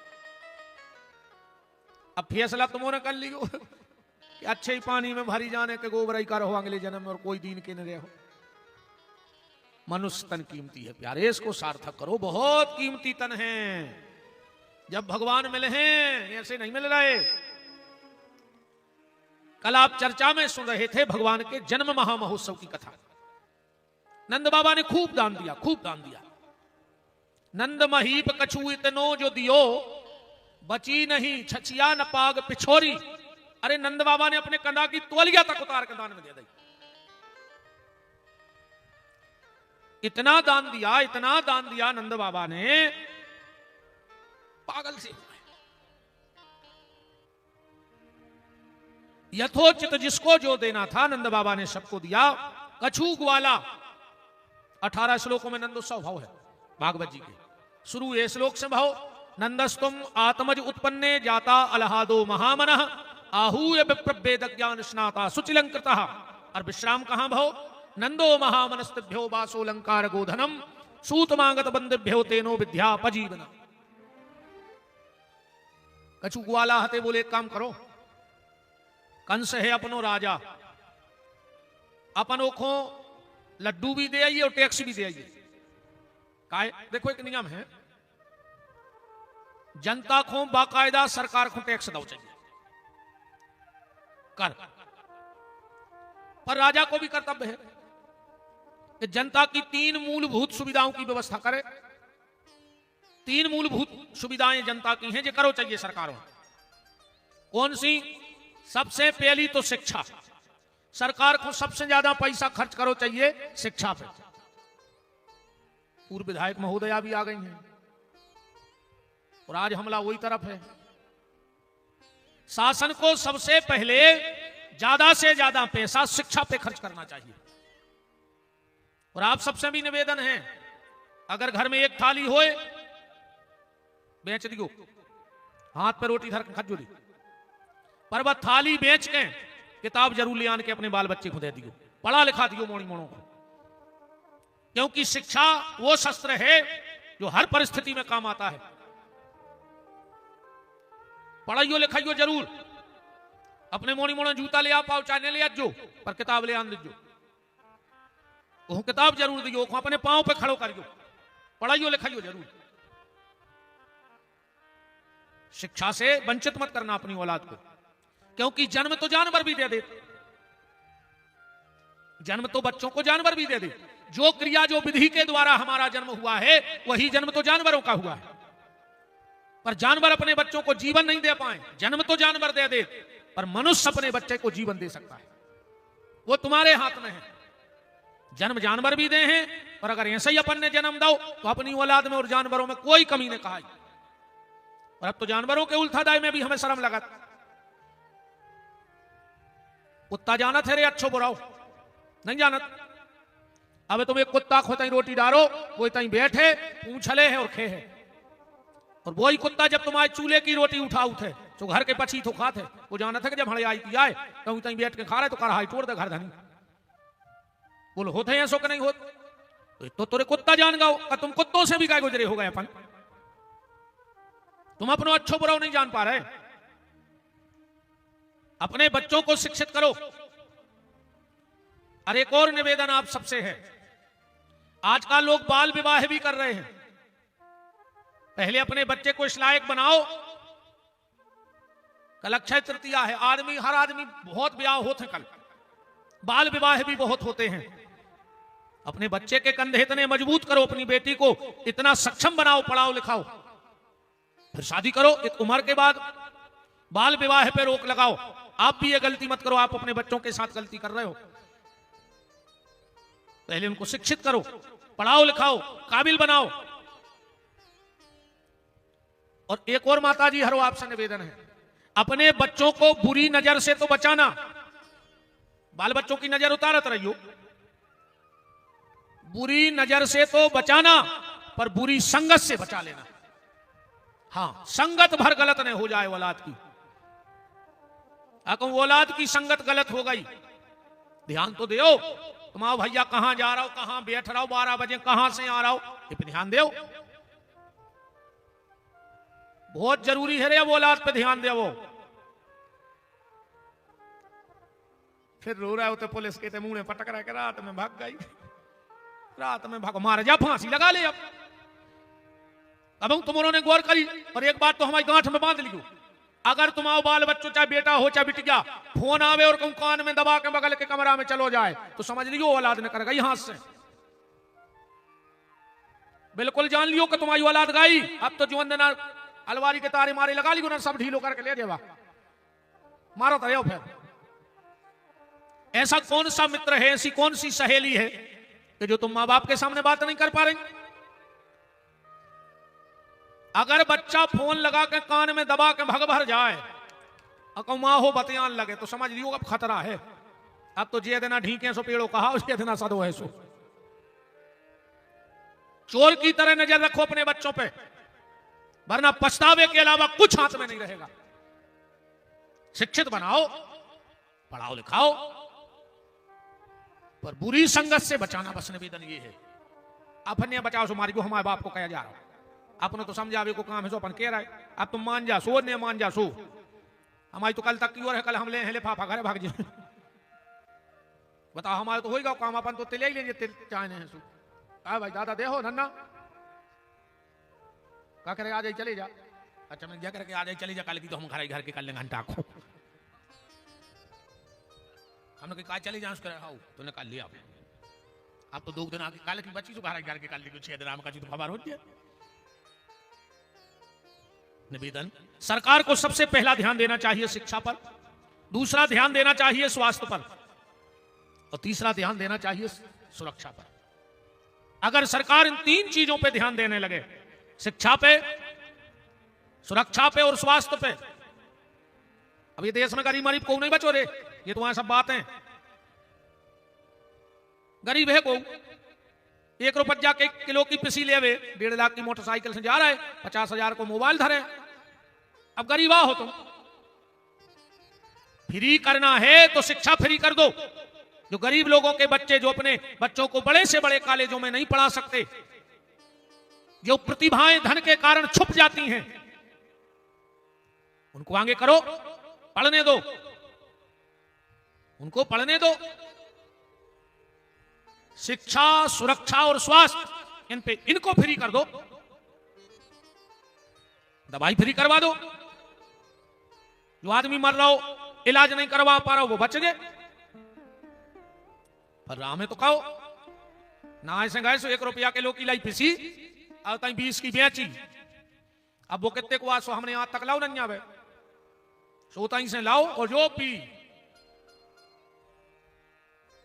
अब फैसला तुमने कर लियो कि अच्छे ही पानी में भरी जाने के गोबरई का रहो अगले जन्म में और कोई दिन के नहीं रहे हो मनुष्य तन कीमती है प्यारे इसको सार्थक करो बहुत कीमती तन है जब भगवान मिले हैं ऐसे नहीं मिल रहे कल आप चर्चा में सुन रहे थे भगवान के जन्म महामहोत्सव की कथा नंद बाबा ने खूब दान दिया नंद महीप कछु इतनो जो दियो बची नहीं छछिया न पाग पिछोरी अरे नंद बाबा ने अपने कंधा की तोलिया तक उतार के दान में दे दी इतना दान दिया नंद बाबा ने पागल से यथोचित जिसको जो देना था नंद बाबा ने सबको दिया कछु ग्वाला 18 श्लोकों में नंदोत्सव भाव है भागवत जी के शुरू ये श्लोक से भाव नंदस्तुम आत्मज उत्पन्ने जाता अलहादो महामनः आहूय विप्रवेद ज्ञान स्नाता सुचिलंकृत और विश्राम कहां भाव नंदो महामनस्तिभ्यो वासोलंकार गोधनम सूतमांगत बंदिभ्यो तेनो विद्यापजीवन कछु ग्वाला हते बोले एक काम करो कंस है अपनो राजा अपनों को लड्डू भी दे आइए और टैक्स भी दे आइए काय देखो एक नियम है जनता को बाकायदा सरकार को टैक्स दो चाहिए कर पर राजा को भी कर्तव्य है कि जनता की 3 मूलभूत सुविधाओं की व्यवस्था करे 3 मूलभूत सुविधाएं जनता की हैं जो करो चाहिए सरकारों कौन सी सबसे पहली तो शिक्षा सरकार को सबसे ज्यादा पैसा खर्च करो चाहिए शिक्षा पे पूर्व विधायक महोदया भी आ गई हैं और आज हमला वही तरफ है शासन को सबसे पहले ज्यादा से ज्यादा पैसा शिक्षा पे खर्च करना चाहिए और आप सबसे भी निवेदन है अगर घर में एक थाली होए बेच दियो हाथ पे रोटी धर खजू दी पर वह थाली बेच के किताब जरूर ले आने के अपने बाल बच्चे को दे दियो पढ़ा लिखा दियो मोड़ी मोड़ों को क्योंकि शिक्षा वो शस्त्र है जो हर परिस्थिति में काम आता है पढ़ाइयो लिखाइयो जरूर अपने मोड़ी मोड़ा जूता ले आ पाओ चाहे ले जो पर किताब ले आन दीजो वो किताब जरूर दियो अपने पांव पे खड़ो करियो पढ़ाइयो लिखाइयो जरूर शिक्षा से वंचित मत करना अपनी औलाद को क्योंकि जन्म तो जानवर भी दे दे जन्म तो बच्चों को जानवर भी दे दे जो क्रिया जो विधि के द्वारा हमारा जन्म हुआ है वही जन्म तो जानवरों का हुआ है पर जानवर अपने बच्चों को जीवन नहीं दे पाए जन्म तो जानवर दे दे पर मनुष्य अपने बच्चे को जीवन दे सकता है वो तुम्हारे हाथ में है जन्म जानवर भी दे हैं और अगर ऐसे ही अपन ने जन्म दो तो अपनी औलाद में और जानवरों में कोई कमी नहीं कहा और अब तो जानवरों के उल्थादाय में भी हमें शर्म लगा कुत्ता जानत है रे अच्छो बुराओ नहीं जानत अब तुम एक कुत्ता को तई रोटी डालो वो तई बैठे पूछले है और खे है और वही कुत्ता जब तुम्हारे चूल्हे की रोटी उठा उठे तो घर के पछी तो खाते वो जाना था कि जब हड़े आई की आए कहीं तई बैठ के खा रहे तो कढ़ाई तोड़ दे घर धनी बोलो होते हैं ऐसो कि नहीं होते तो तुरे कुत्ता जान गाओ तुम कुत्तों से भी काय गुजरे हो गए अपन तुम अपनो अच्छो बुराओ नहीं जान पा रहे अपने बच्चों को शिक्षित करो और एक और निवेदन आप सबसे है आजकल लोग बाल विवाह भी कर रहे हैं पहले अपने बच्चे को इस लायक बनाओ। कल अक्षय तृतीया है, हर आदमी बहुत ब्याह होते, कल बाल विवाह भी बहुत होते हैं। अपने बच्चे के कंधे इतने मजबूत करो, अपनी बेटी को इतना सक्षम बनाओ, पढ़ाओ लिखाओ, फिर शादी करो। एक उम्र के बाद बाल विवाह पे रोक लगाओ। आप भी ये गलती मत करो, आप अपने बच्चों के साथ गलती कर रहे हो। पहले उनको शिक्षित करो, पढ़ाओ लिखाओ, काबिल बनाओ। और एक और माताजी हरो आपसे निवेदन है, अपने बच्चों को बुरी नजर से तो बचाना, बाल बच्चों की नजर उतारत रहियो, बुरी नजर से तो बचाना, पर बुरी संगत से बचा लेना। हाँ, संगत भर गलत नहीं हो जाए औलाद की। अगर औलाद की संगत गलत हो गई, ध्यान तो दो, तुम आओ भैया कहां जा रहा हो, कहां बैठ रहा हो, 12 बजे कहां से आ रहा हो, ये पे ध्यान दो। बहुत जरूरी है रे, अब औलाद पे ध्यान दे। वो फिर रो रहा हो तो पुलिस के मुंह में पटक रहा है कि रात में भाग गई, रात में भागो, मार जा, फांसी लगा ले। अब तुम उन्होंने गौर करी, और एक बात तो हमारी गांठ में बांध लियो, अगर तुम्हारा बाल बच्चों चाहे बेटा हो चाहे बिटिया, फोन आवे और कान में दबा के बगल के कमरा में चलो जाए, तो समझ लियो औलाद ने कर गई हाथ से। बिल्कुल जान लियो कि तुम्हारी औलाद गई। अब तो जीवन देना अलवारी के तारे मारे लगा लियो ना, सब ढीलो करके ले देवा, मारो तो फिर। ऐसा कौन सा मित्र है, ऐसी कौन सी सहेली है कि जो तुम मां बाप के सामने बात नहीं कर पा रही? अगर बच्चा फोन लगा के कान में दबा के भग भर जाए, अको मां हो बतियान लगे, तो समझ लियो अब खतरा है। अब तो जे देना ढीके सो पेड़ो कहा, उसके देना सदो है सो। चोर की तरह नजर रखो अपने बच्चों पे, वरना पछतावे के अलावा कुछ हाथ में नहीं रहेगा। शिक्षित बनाओ, पढ़ाओ लिखाओ, पर बुरी संगत से बचाना बस निवेदन ये है। अपने बचाओ सो मारी को हमारे बाप को कहा जा रहा हो, अपने तो समझावे को काम है सो अपन कह रहा है, अब तुम मान जा सो, ने मान जा सो। हमारी तो कल तक की और है, कल हम ले लिफाफा घर भाग जाए। बताओ हमारे तो होगा काम, अपन तो तिले ही लेंगे, तिल चाहने हैं सो। कहा भाई दादा दे हो नन्ना, क्या करे आ जाए चले जा। अच्छा मैं क्या करके आ जाए चले जा, कल की तो हम घर के कर लेंगे घंटा को। हमने कहा चले जाए, उसका हाँ तूने कल लिया, अब तो 2 दिन आगे कल की बच्ची तो घर के कल ली 6 दिन का तो खबर होती है। निवेदन, सरकार को सबसे पहला ध्यान देना चाहिए शिक्षा पर, दूसरा ध्यान देना चाहिए स्वास्थ्य पर, और तीसरा ध्यान देना चाहिए सुरक्षा पर। अगर सरकार इन 3 चीजों पे ध्यान देने लगे, शिक्षा पे, सुरक्षा पे और स्वास्थ्य पे, अब ये देश में गरीब मरीब को नहीं बचो रे, ये तो वहां सब बातें। गरीब है को 1 रुपया के किलो की पिसी लेवे, 1.5 लाख की मोटरसाइकिल से जा रहा है, 50,000 को मोबाइल धरे। अब गरीबा हो तुम, फ्री करना है तो शिक्षा फ्री कर दो। जो गरीब लोगों के बच्चे जो अपने बच्चों को बड़े से बड़े कॉलेजों में नहीं पढ़ा सकते, जो प्रतिभाएं धन के कारण छुप जाती हैं, उनको आगे करो, पढ़ने दो, उनको पढ़ने दो। शिक्षा, सुरक्षा और स्वास्थ्य इनको फ्री कर दो, दवाई फ्री करवा दो। जो आदमी मर रहा हो, इलाज नहीं करवा पा रहा हो, वो बच गए। पर राह में तो कहो ना, ऐसे गए सो 1 रुपया किलो की लाई पिसी, और 20 की बेची। अब वो कितने को आसो हमने यहां तक लाओ नहीं आवे, सो तई से लाओ और जो पी।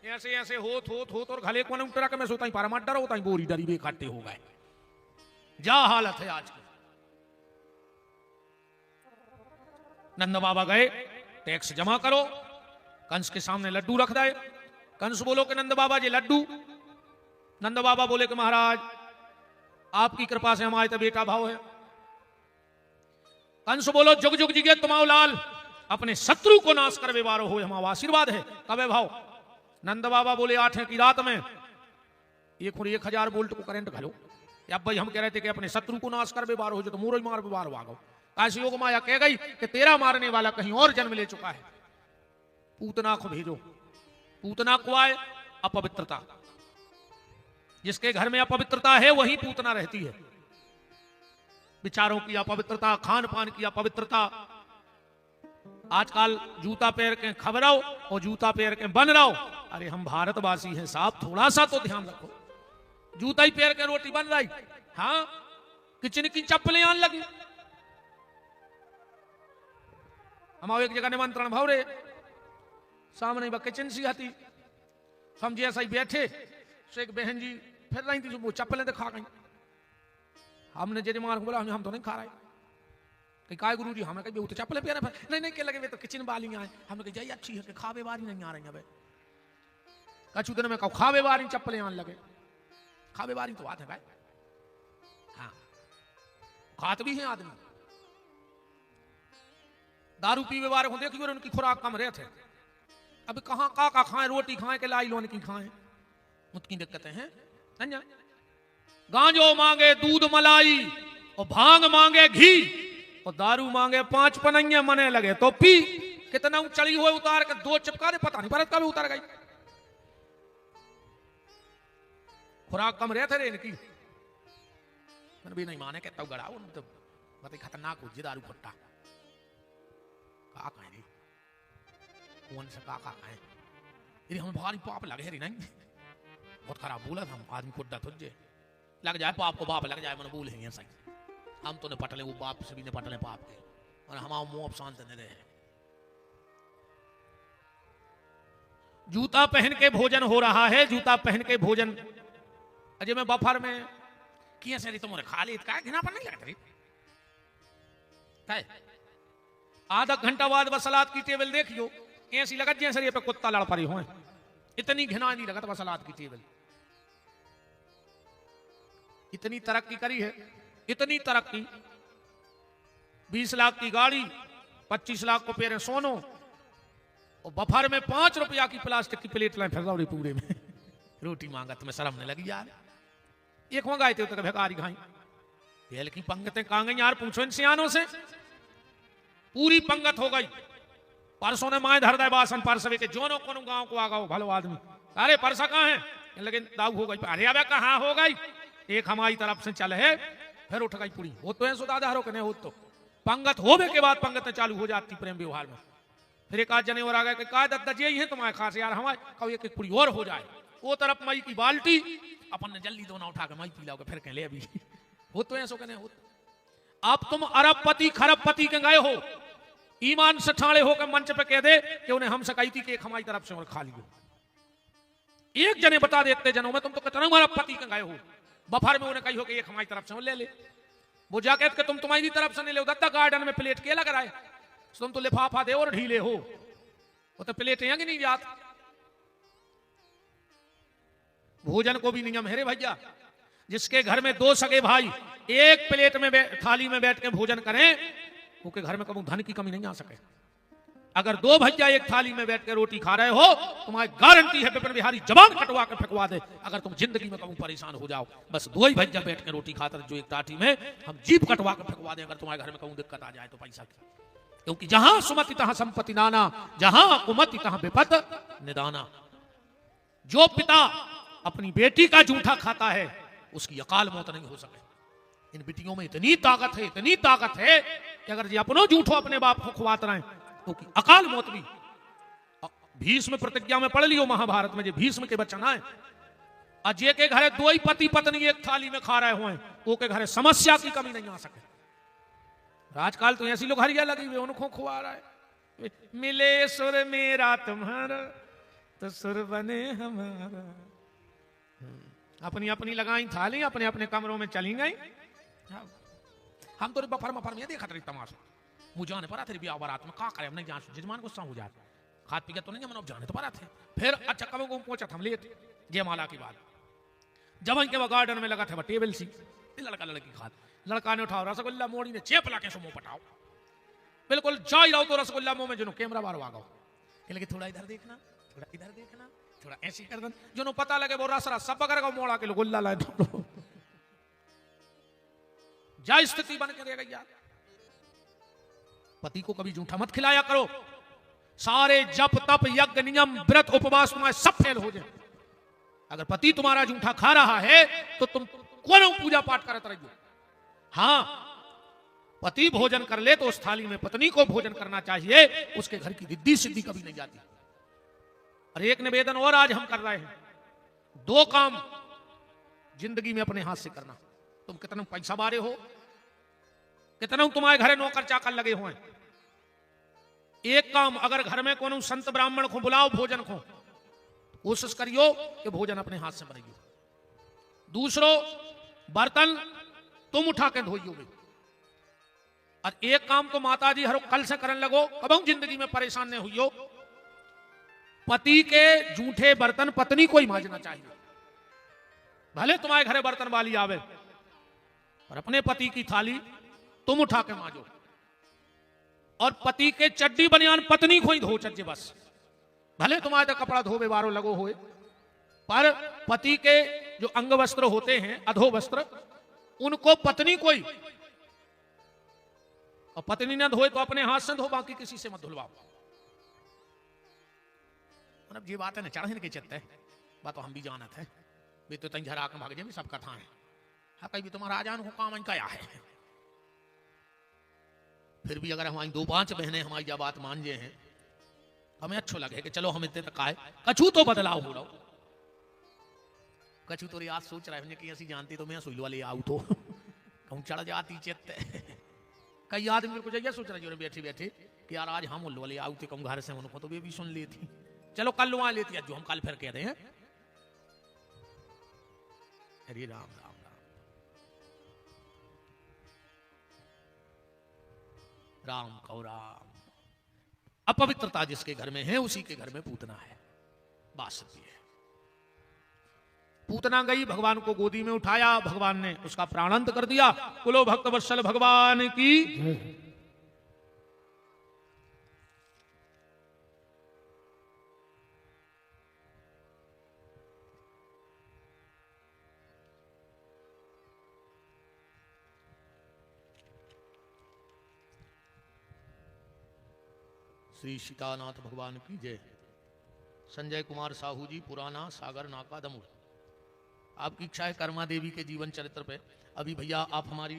ऐसे ऐसे होत और घले को उतरा के मैं सोता ही पारा डरो ताई बोरी डरी भी इकट्ठे हो गए। जा हालत है आज की। नंद बाबा गए, टैक्स जमा करो, कंस के सामने लड्डू रख दे। कंस बोलो कि नंद बाबा जी लड्डू। नंद बाबा बोले कि महाराज आपकी कृपा से हमारे तो बेटा भाव है। कंस बोलो जुग जुग जिगे तुम्हाओ लाल, अपने शत्रु को नाश कर बेवारो हो, हमारा आशीर्वाद है कबे भाव। नंद बाबा बोले 8 की रात में 1,000 वोल्ट को करंट घलो। अब भाई हम कह रहे थे कि अपने शत्रु को नाश कर बेवार हो जो, तो मूरो ही मार बेवार भागो। काशी योग माया कह गई कि तेरा मारने वाला कहीं और जन्म ले चुका है, पूतना को भेजो। पूतना को आए अपवित्रता, जिसके घर में अपवित्रता है वही पूतना रहती है। विचारों की अपवित्रता, खान पान की अपवित्रता। आजकल जूता पैर के खबराओ और जूता पैर के बन रहो। अरे हम भारतवासी हैं साहब, थोड़ा सा तो ध्यान रखो। जूता ही पैर के रोटी बन रही, हाँ किचन की चप्पलें आने लगी। हमारे एक जगह निमंत्रण भाव रे, सामने किचन सी आती, समझे ऐसा ही बैठे, तो एक बहन जी फिर रही थी, वो चप्पलें तो खा गई। हमने जजमान को बोला हम तो नहीं खा रहे। कहीं काय गुरु जी, हमें कहीं तो चप्पलें पहने, नहीं नहीं क्या लगे वे तो किचन वाली आए। हमने कही जाइए अच्छी है कि खावे वाली नहीं आ रही है। कछु दिन में कहो खावे वाली चप्पलें आने लगे। खावे वाली तो बात है भाई, हाँ खात भी है आदमी। दारू पीवे वाले को देखिए उनकी खुराक कम रहे थे। अब कहाँ का खाएं, रोटी खाएं के लाई लोन की खाएं, मुतकी दिक्कतें हैं। गांजो मांगे दूध मलाई और भांग मांगे घी और दारू मांगे 5 पनैया मने लगे तो पी। कितना चढ़ी हुए उतार के 2 चिपका दे, पता नहीं परत का भी उतार गई। खुराक कम रहे थे रे इनकी। मैंने भी नहीं माने कहता गड़ाओ तो बता खतरनाक हो जी दारू खट्टा का खाए रे, कौन सा का खाए रे, हम भारी पाप लगे रे। नहीं बहुत खराब बोला था, हम आदमी खुट्टा तुझे लग जाए पाप को बाप लग जाए, मैंने बोले हैं सही। हम तो ने पटले वो बाप से भी ने पटले पाप के, और हमारा मुंह अब शांत नहीं रहे। जूता पहन के भोजन हो रहा है, जूता पहन के भोजन। अजय मैं बफर में किया सर तुम्हारे खा ली का घिना पर नहीं लगता रे। आधा घंटा बाद बसलात की टेबल देखियो, ऐसी लगत जैसे ये पे कुत्ता लड़ पड़ी हो। इतनी घिना नहीं लगत बसलात की टेबल। इतनी तरक्की करी है, इतनी तरक्की। 20 लाख की गाड़ी, 25 लाख को पेरे सोनो, और बफर में 5 रुपया की प्लास्टिक की प्लेट लाए फिर पूरे में रोटी मांगा। तुम्हें शर्म नहीं लगी यार? एक मंगाए थे तो भिखारी खाई। तेल की पंगतें कहां गई यार, पूछो इन सियानों से। पूरी पंगत हो गई। परसों ने माए धर दे बासन परसवे के जोनो कोनो गांव को आ गओ भलो आदमी। अरे परसा कहां है? लेकिन दाऊ हो गई। अरे अबे कहां हो गई? एक हमारी तरफ से चल है, फिर उठ गई पूरी। वो तो है सुदाधारो के नहीं हो तो पंगत होने के बाद पंगतें चालू हो जाती प्रेम व्यवहार में। फिर एक आध जने और आ गए कि का दद्दा जी है तुम्हारे खास यार, हमारे कहो एक पूरी और हो जाए। वो तरफ मई की बाल्टी अपन ने जल्दी दोना उठा के मई पी लाओगे, फिर कह ले अभी हो तो ऐसो कहने हो। अब तुम अरबपति खरबपति के गए हो, ईमान से ठाड़े होकर मंच पे कह दे कि उन्हें हम सकाई थी कि एक हमारी तरफ से और खा लियो। एक जने बता देते जनों में तुम तो कितना अरबपति के गए हो, बफर में उन्हें कही हो कि एक हमारी तरफ से ले ले। वो जाके कि तुम तुम्हारी तरफ से नहीं ले, दत्ता गार्डन में प्लेट के लग रहा है, तुम तो लिफाफा दे और ढीले हो। वो तो प्लेट यंग नहीं जात। भोजन को भी नियम है रे भैया। जिसके घर में 2 सगे भाई एक प्लेट में थाली में बैठ के भोजन करें, उनके घर में कभी धन की कमी नहीं आ सके। अगर 2 भैया एक थाली में बैठ के रोटी खा रहे हो, तुम्हारी गारंटी है विपिन बिहारी जबान कटवा के फेंकवा दे। अगर तुम जिंदगी में कभी परेशान हो जाओ, बस 2 ही भैया बैठ के रोटी खाते जो एक टाटी में, हम जीभ कटवा के फेंकवा दे। अगर तुम्हारे घर में कभी दिक्कत आ जाए तो पैसा की, क्योंकि जहां सुमति तहां संपत्ति नाना, जहां कुमति तहां विपत निदाना। जो पिता अपनी बेटी का जूठा खाता है उसकी अकाल मौत नहीं हो सके। इन बेटियों में इतनी ताकत है, इतनी ताकत है कि अगर ये अपनो जूठो अपने बाप को खुवात रहे तो की अकाल मौत भी। भीष्म प्रतिज्ञा में पढ़ लियो महाभारत में, जो भीष्म के बचन आए, अजय के घरे 2 ही पति पत्नी एक थाली में खा रहे हुए, वो के घरे समस्या की कमी नहीं आ सके। आजकल तो ऐसी लोग हरिया लगी हुई उनको खुआ रहा है। मिले सुर मेरा तुम्हारा तो सुर बने हमारा। अपनी अपनी लगाई थाली, अपने अपने कमरों में चली गई। हम तो बफर मफर में देखा रही तमाशा। मुझे जाने पर थे ब्याह बारात में, का करे हम नहीं जान, जजमान गुस्सा हो जाते। खाद पी के तो नहीं, हम जाने तो पर थे। फिर अच्छा कब को पहुंचा हम लेट जयमाला की बात। जब इनके गार्डन में लगा था टेबल सी, लड़का लड़की खाद, लड़का ने उठाओ रसगुल्ला, मोड़ी ने चेप ला के मुंह पटाओ। बिल्कुल जा ही रहो तो रसगुल्ला मुंह में जो कैमरा बार आ गो, थोड़ा इधर देखना, थोड़ा इधर देखना, थोड़ा ऐसी कर दन, जो पता लगे वो रस रस सब पकड़ गो मोड़ा के लो गुल्ला लाए। जा स्थिति बन के रहेगा यार। पति को कभी जूठा मत खिलाया करो। सारे जप तप यज्ञ नियम व्रत उपवास तुम्हारे सब फेल हो जाए। अगर पति तुम्हारा जूठा खा रहा है तो तुम कौन पूजा पाठ करते रहिए। हाँ पति भोजन कर ले तो उस थाली में पत्नी को भोजन करना चाहिए, उसके घर की रिद्धि सिद्धि कभी नहीं जाती। और एक निवेदन और आज हम कर रहे हैं, 2 काम जिंदगी में अपने हाथ से करना। तुम कितना पैसा मारे हो, कितना तुम्हारे घरे नौकर चाकर लगे हुए, एक काम अगर घर में कोनो संत ब्राह्मण को बुलाओ भोजन को, कोशिश करियो कि भोजन अपने हाथ से बनाइयो। दूसरो, बर्तन तुम उठा के धोइयोगे। और एक काम तो माता जी हर कल से करने लगो, कब जिंदगी में परेशान नहीं हुई हो, पति के जूठे बर्तन पत्नी को ही मांजना चाहिए। भले तुम्हारे घरे बर्तन वाली आवे, और अपने पति की थाली तुम उठा के मांजो। और पति के चड्डी बनियान पत्नी को ही धो चज्जे बस। भले तुम्हारे तो कपड़ा धोबे वारो लगो होए, पर पति के जो अंग वस्त्र होते हैं, अधो वस्त्र, उनको पत्नी को ही, और पत्नी ना धोए तो अपने हाथ से धो, बाकी किसी से मत धुलवाओ। मतलब ये बात है ना, चढ़े के चित्त है, बात तो हम भी जानत है, वे तो तंग झरा के भाग जे भी सब कथा है। हाँ, कहीं भी तुम्हारा आजान को काम क्या है। फिर भी अगर हमारी 2-5 बहनें हमारी जब बात मान जे हैं, हमें अच्छो लगे कि चलो हम इतने तक आए, कछु तो बदलाव हो रहा हो। कछु तो आज सोच रहे हैं कि ऐसी जानती तो मैं सुई वाले आऊ तो कहूँ चढ़ जाती चित्त। कई आदमी को जगह सोच रहे जो बैठे बैठे कि यार आज हम उल्लू वाले आऊ थे, कहूँ घर से उनको तो वे भी सुन लेती, चलो कल वहां लेती है जो हम कल फिर कह रहे हैं। हरे राम राम राम राम कौ राम। अपवित्रता जिसके घर में है उसी के घर में पूतना है, बात सत्य है। पूतना गई, भगवान को गोदी में उठाया, भगवान ने उसका प्राणांत कर दिया। बोलो भक्त वत्सल भगवान की। श्री सीतानाथ भगवान की जय। संजय कुमार साहू जी, पुराना सागर नाका दमोह। आपकी इच्छा है कर्मा देवी के जीवन चरित्र पे। अभी भैया आप हमारी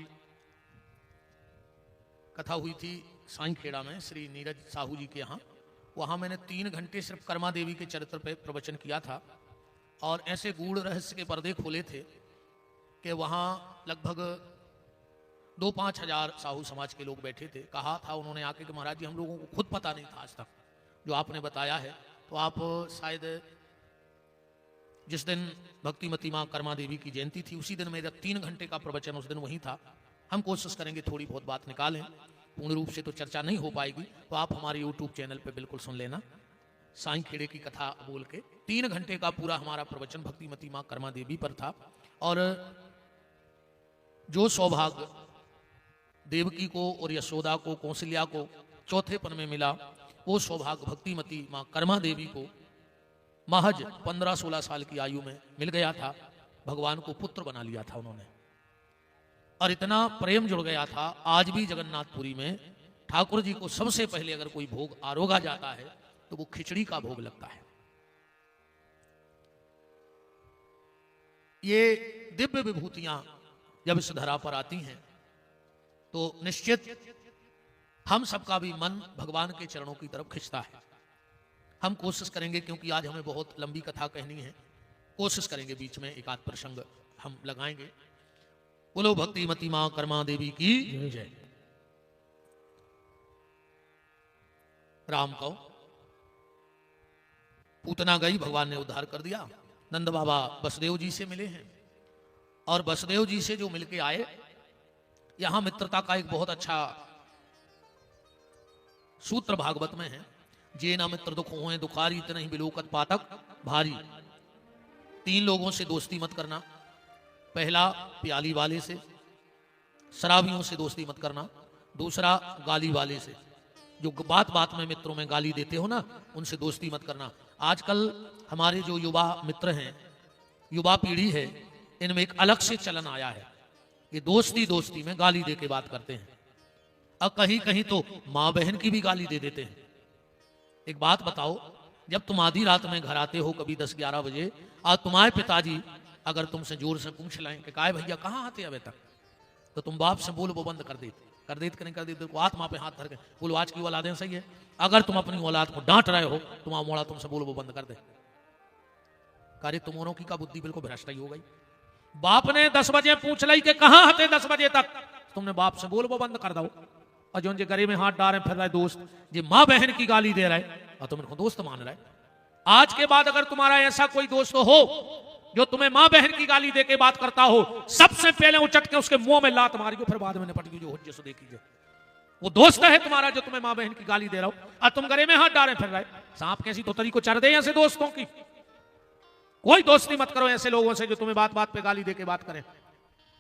कथा हुई थी साईं खेड़ा में श्री नीरज साहू जी के यहाँ, वहाँ मैंने 3 घंटे सिर्फ कर्मा देवी के चरित्र पे प्रवचन किया था। और ऐसे गूढ़ रहस्य के पर्दे खोले थे कि वहाँ लगभग 2-5 हजार साहू समाज के लोग बैठे थे। कहा था उन्होंने आके कि महाराज जी हम लोगों को खुद पता नहीं था आज तक जो आपने बताया है, तो आप शायद जिस दिन भक्तिमती माँ कर्मा देवी की जयंती थी उसी दिन मेरा 3 घंटे का प्रवचन उस दिन वहीं था। हम कोशिश करेंगे थोड़ी बहुत बात निकालें, पूर्ण रूप से तो चर्चा नहीं हो पाएगी, तो आप हमारे यूट्यूब चैनल पे बिल्कुल सुन लेना। साईं खेड़े की कथा बोल के 3 घंटे का पूरा हमारा प्रवचन भक्तिमती माँ कर्मा देवी पर था। और जो सौभाग्य देवकी को और यशोदा को, कौशल्या को चौथेपन में मिला, वो सौभाग्य भक्तिमती माँ कर्मा देवी को महज 15-16 साल की आयु में मिल गया था। भगवान को पुत्र बना लिया था उन्होंने, और इतना प्रेम जुड़ गया था। आज भी जगन्नाथपुरी में ठाकुर जी को सबसे पहले अगर कोई भोग आरोगा जाता है तो वो खिचड़ी का भोग लगता है। ये दिव्य विभूतियां जब इस धरा पर आती हैं तो निश्चित हम सबका भी मन भगवान के चरणों की तरफ खिंचता है। हम कोशिश करेंगे, क्योंकि आज हमें बहुत लंबी कथा कहनी है, कोशिश करेंगे बीच में एक आध प्रसंग हम लगाएंगे। बोलो भक्तिमती मां कर्मा देवी की जय। राम कहो पूतना गई, भगवान ने उद्धार कर दिया। नंद बाबा बसदेव जी से मिले हैं, और बसदेव जी से जो मिलके आए, यहां मित्रता का एक बहुत अच्छा सूत्र भागवत में है। जे ना मित्र दुख होए दुखारी, इतने ही बिलोकत पातक भारी। 3 लोगों से दोस्ती मत करना। पहला प्याली वाले से, शराबियों से दोस्ती मत करना। दूसरा गाली वाले से, जो बात बात में मित्रों में गाली देते हो ना, उनसे दोस्ती मत करना। आजकल हमारे जो युवा मित्र हैं, युवा पीढ़ी है, इनमें एक अलग से चलन आया है। ये दोस्ती दोस्ती में गाली दे के बात करते हैं, और कहीं कहीं तो माँ बहन की भी गाली दे देते हैं। एक बात बताओ, जब तुम आधी रात में घर आते हो कभी 10-11 बजे, और तुम्हारे पिताजी अगर तुमसे जोर से पूछ लें कि काय भैया कहाँ आते अबे तक, तो तुम बाप से बोल वो बंद कर देते। कर देते कि नहीं कर देते, आत्मा पे हाथ धर के बोलो आज की औलादें सही है। अगर तुम अपनी औलाद को डांट रहे हो, तुम्हारा मोड़ा तुमसे बोलो वो बंद कर दे। कार्य तुमों की का बुद्धि बिल्कुल भ्रष्ट ही हो गई। बाप ने 10 बजे पूछ ली कि कहां हते 10 बजे तक, तुमने बाप से बोल वो बंद कर दो। और जो गले में हाथ डाल रहे फिर रहे दोस्त, जी माँ बहन की गाली दे रहे और तुम इनको दोस्त मान रहे। आज के बाद अगर तुम्हारा ऐसा कोई दोस्त हो जो तुम्हें माँ बहन की गाली दे के बात करता हो, सबसे पहले उचट के उसके मुंह में लात मारियो, फिर बाद में निपट जो हुज्जे से देखिए। वो दोस्त है तुम्हारा जो तुम्हें माँ बहन की गाली दे रहा हो और तुम गले में हाथ डाले फिर रहे। सांप कैसी तोतरी को चढ़ दे ऐसे दोस्तों की। कोई दोस्ती मत करो ऐसे लोगों से जो तुम्हें बात बात पे गाली दे के बात करें।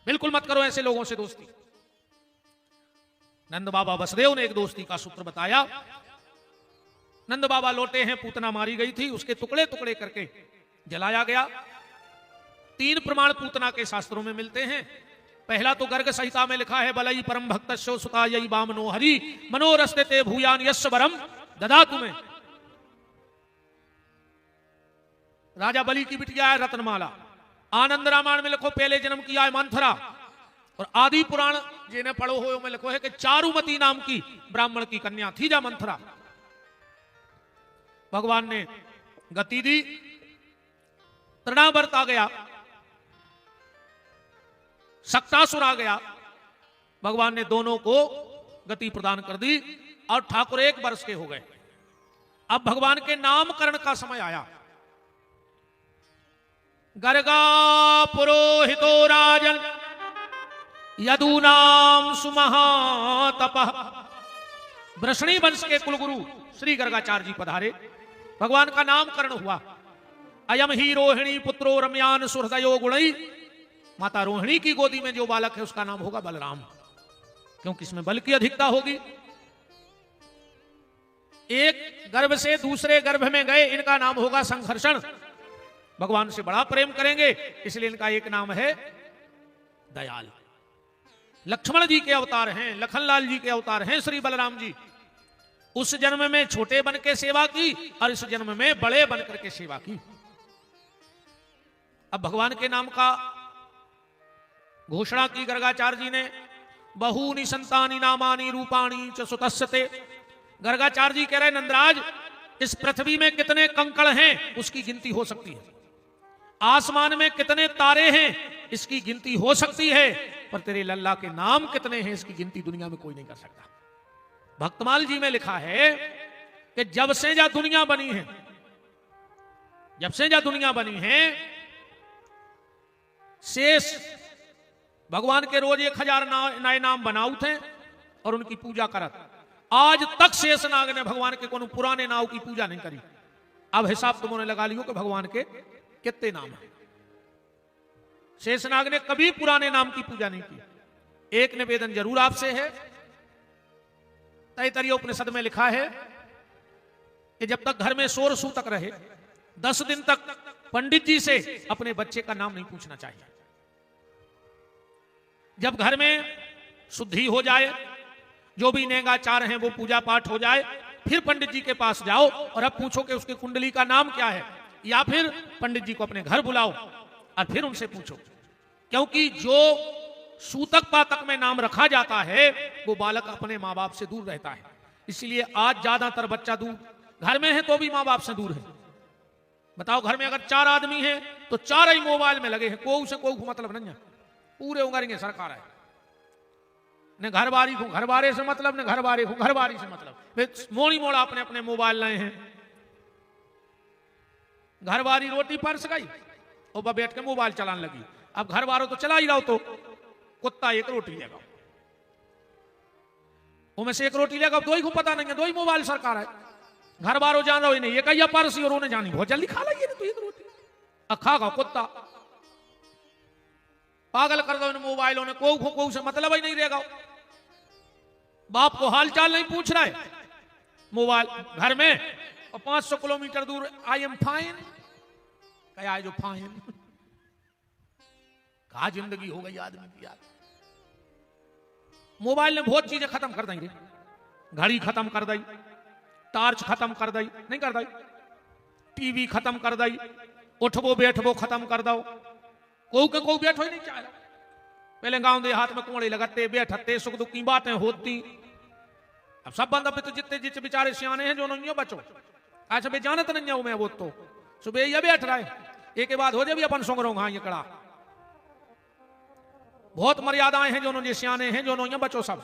बिल्कुल मत करो ऐसे लोगों से दोस्ती। नंद बाबा वसुदेव ने एक दोस्ती का सूत्र बताया। नंद बाबा लौटे हैं, पूतना मारी गई थी, उसके टुकड़े टुकड़े करके जलाया गया। 3 प्रमाण पूतना के शास्त्रों में मिलते हैं। पहला तो गर्ग संहिता में लिखा है, बलई परम भक्तस्यो सुतायई वामनो हरि मनोरस्ते ते भूयान यस्य वरम ददा तुम्हें। राजा बलि की बिटिया है रत्नमाला। आनंद रामायण में लिखो पहले जन्म किया है मंथरा। और आदि पुराण जिन्हें पढ़ो हो में लिखो है कि चारुमती नाम की ब्राह्मण की कन्या थी जा मंथरा। भगवान ने गति दी, तृणावर्त आ गया, सक्तासुर आ गया। भगवान ने दोनों को गति प्रदान कर दी और ठाकुर 1 वर्ष के हो गए। अब भगवान के नामकरण का समय आया। गर्गा पुरोहितो राजन यदूनाम सुमहातपः। वृषणी वंश के कुलगुरु श्री गर्गाचार्य जी पधारे। भगवान का नामकरण हुआ। अयम ही रोहिणी पुत्रो रम्यान सुहृदयो गुणई। माता रोहिणी की गोदी में जो बालक है उसका नाम होगा बलराम, क्योंकि इसमें बल की अधिकता होगी। एक गर्भ से दूसरे गर्भ में गए, इनका नाम होगा संघर्षण। भगवान से बड़ा प्रेम करेंगे, इसलिए इनका एक नाम है दयाल। लक्ष्मण जी के अवतार हैं, लखनलाल जी के अवतार हैं श्री बलराम जी। उस जन्म में छोटे बन के सेवा की और इस जन्म में बड़े बन करके सेवा की। अब भगवान के नाम का घोषणा की गर्गाचार्य जी ने। बहूनि संतानि नामानि रूपाणि च सुतस्यते। गर्गाचार्य जी कह रहे नंदराज, इस पृथ्वी में कितने कंकड़ हैं उसकी गिनती हो सकती है, आसमान में कितने तारे हैं इसकी गिनती हो सकती है, पर तेरे लल्ला के नाम कितने हैं इसकी गिनती दुनिया में कोई नहीं कर सकता। भक्तमाल जी में लिखा है कि जब से जा दुनिया बनी है, जब से जा दुनिया बनी है, शेष भगवान के रोज 1000 नए नाम बनाऊ थे और उनकी पूजा करत। आज तक शेषनाग ने भगवान के कोनो पुराने नाम की पूजा नहीं करी। अब हिसाब तुमने लगा लियो कि भगवान के कितने नाम हैं। शेषनाग ने कभी पुराने नाम की पूजा नहीं की। एक निवेदन जरूर आपसे है। तैतरीय उपनिषद में लिखा है कि जब तक घर में शोर सूतक रहे 10 दिन तक पंडित जी से अपने बच्चे का नाम नहीं पूछना चाहिए। जब घर में शुद्धि हो जाए, जो भी नेगाचार हैं वो पूजा पाठ हो जाए, फिर पंडित जी के पास जाओ और अब पूछो कि उसकी कुंडली का नाम क्या है, या फिर पंडित जी को अपने घर बुलाओ और फिर उनसे पूछो। क्योंकि जो सूतक पातक में नाम रखा जाता है वो बालक अपने माँ बाप से दूर रहता है। इसलिए आज ज्यादातर बच्चा दूर घर में है तो भी माँ बाप से दूर है। बताओ, घर में अगर 4 आदमी हैं तो 4 ही मोबाइल में लगे हैं, कोई से कोई मतलब नहीं है, पूरे उंगरेंगे सरकार है। ने घरबारी को घरबारे से मतलब, ने घरबारे को घरबारी से मतलब। मोड़ी मोड़ा अपने अपने मोबाइल लाए हैं। घरबारी रोटी परस गई और वह बैठ के मोबाइल चलाने लगी। अब घर वालों तो चला ही रहो, तो कुत्ता 1 रोटी लेगा, उनमें से 1 रोटी लेगा, 2 ही को पता नहीं है, 2 ही मोबाइल सरकार है। घर वालों जान रहो नहीं, ये कहिया परसी और उन्हें जानी बहुत जल्दी खा लेगी तो 1 रोटी खा गा कुत्ता। पागल कर दो इन मोबाइलों ने, को से मतलब ही नहीं रहेगा। बाप को हाल चाल नहीं पूछ रहा है मोबाइल घर में, और 500 किलोमीटर दूर आई एम फाइन, क्या है जो फाइन। कहा जिंदगी हो गई आदमी की यार। मोबाइल ने बहुत चीजें खत्म कर दी। घड़ी खत्म कर दी, टार्च खत्म कर दी, नहीं कर दी, टीवी खत्म कर दी, उठबो बैठबो खत्म कर दो। को बैठो ही नहीं चाह रहा। पहले गांव देहात में कुआड़े लगते बैठते सुख दुख की बातें होती। अब सब बंद पे तो जितने जित बेचारे सियाने हैं जो नहीं बचो आज सब जानत नहीं है मैं वो तो सुबह ये बैठ रहा है एक के बाद हो जाए भी अपन सुंग रहा ये कड़ा बहुत मर्यादाएं हैं जो ये सियाने हैं जो नहीं बचो सब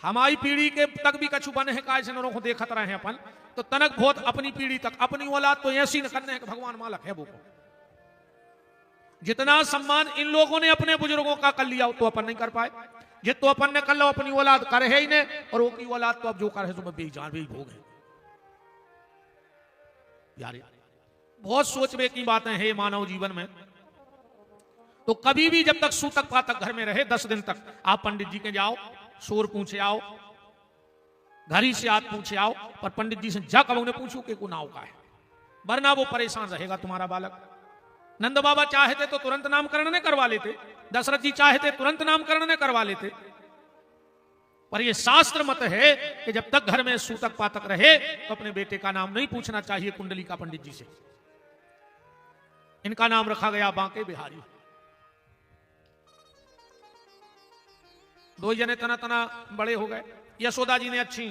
हमारी पीढ़ी के तक भी कछु बने हैं काय से नोरों को देखत रहे हैं अपन तो तनक बहुत अपनी पीढ़ी तक अपनी औलाद तो ऐसी न करने हैं कि भगवान मालक है वो जितना सम्मान इन लोगों ने अपने बुजुर्गों का कर लिया तो अपन नहीं कर पाए जित तो अपन ने कर लो अपनी औलाद कर है ही नहीं और वो की औलाद तो अब जो कर है तो बेजान भी भोग है यार बहुत सोचने की बातें हैं मानव जीवन में। तो कभी भी जब तक सूतक पातक घर में रहे 10 दिन तक आप पंडित जी के जाओ शोर पूछे आओ घर ही से आप पूछे आओ पर पंडित जी से जा कब उन्हें पूछो कि को नाव का है वरना वो परेशान रहेगा तुम्हारा बालक। नंद बाबा चाहते तो तुरंत नामकरण ने करवा लेते दशरथ जी चाहते तुरंत नामकरण ने करवा लेते पर यह शास्त्र मत है कि जब तक घर में सूतक पातक रहे तो अपने बेटे का नाम नहीं पूछना चाहिए कुंडली का पंडित जी से। इनका नाम रखा गया बांके बिहारी। दो जने तना तना बड़े हो गए यशोदा जी ने अच्छी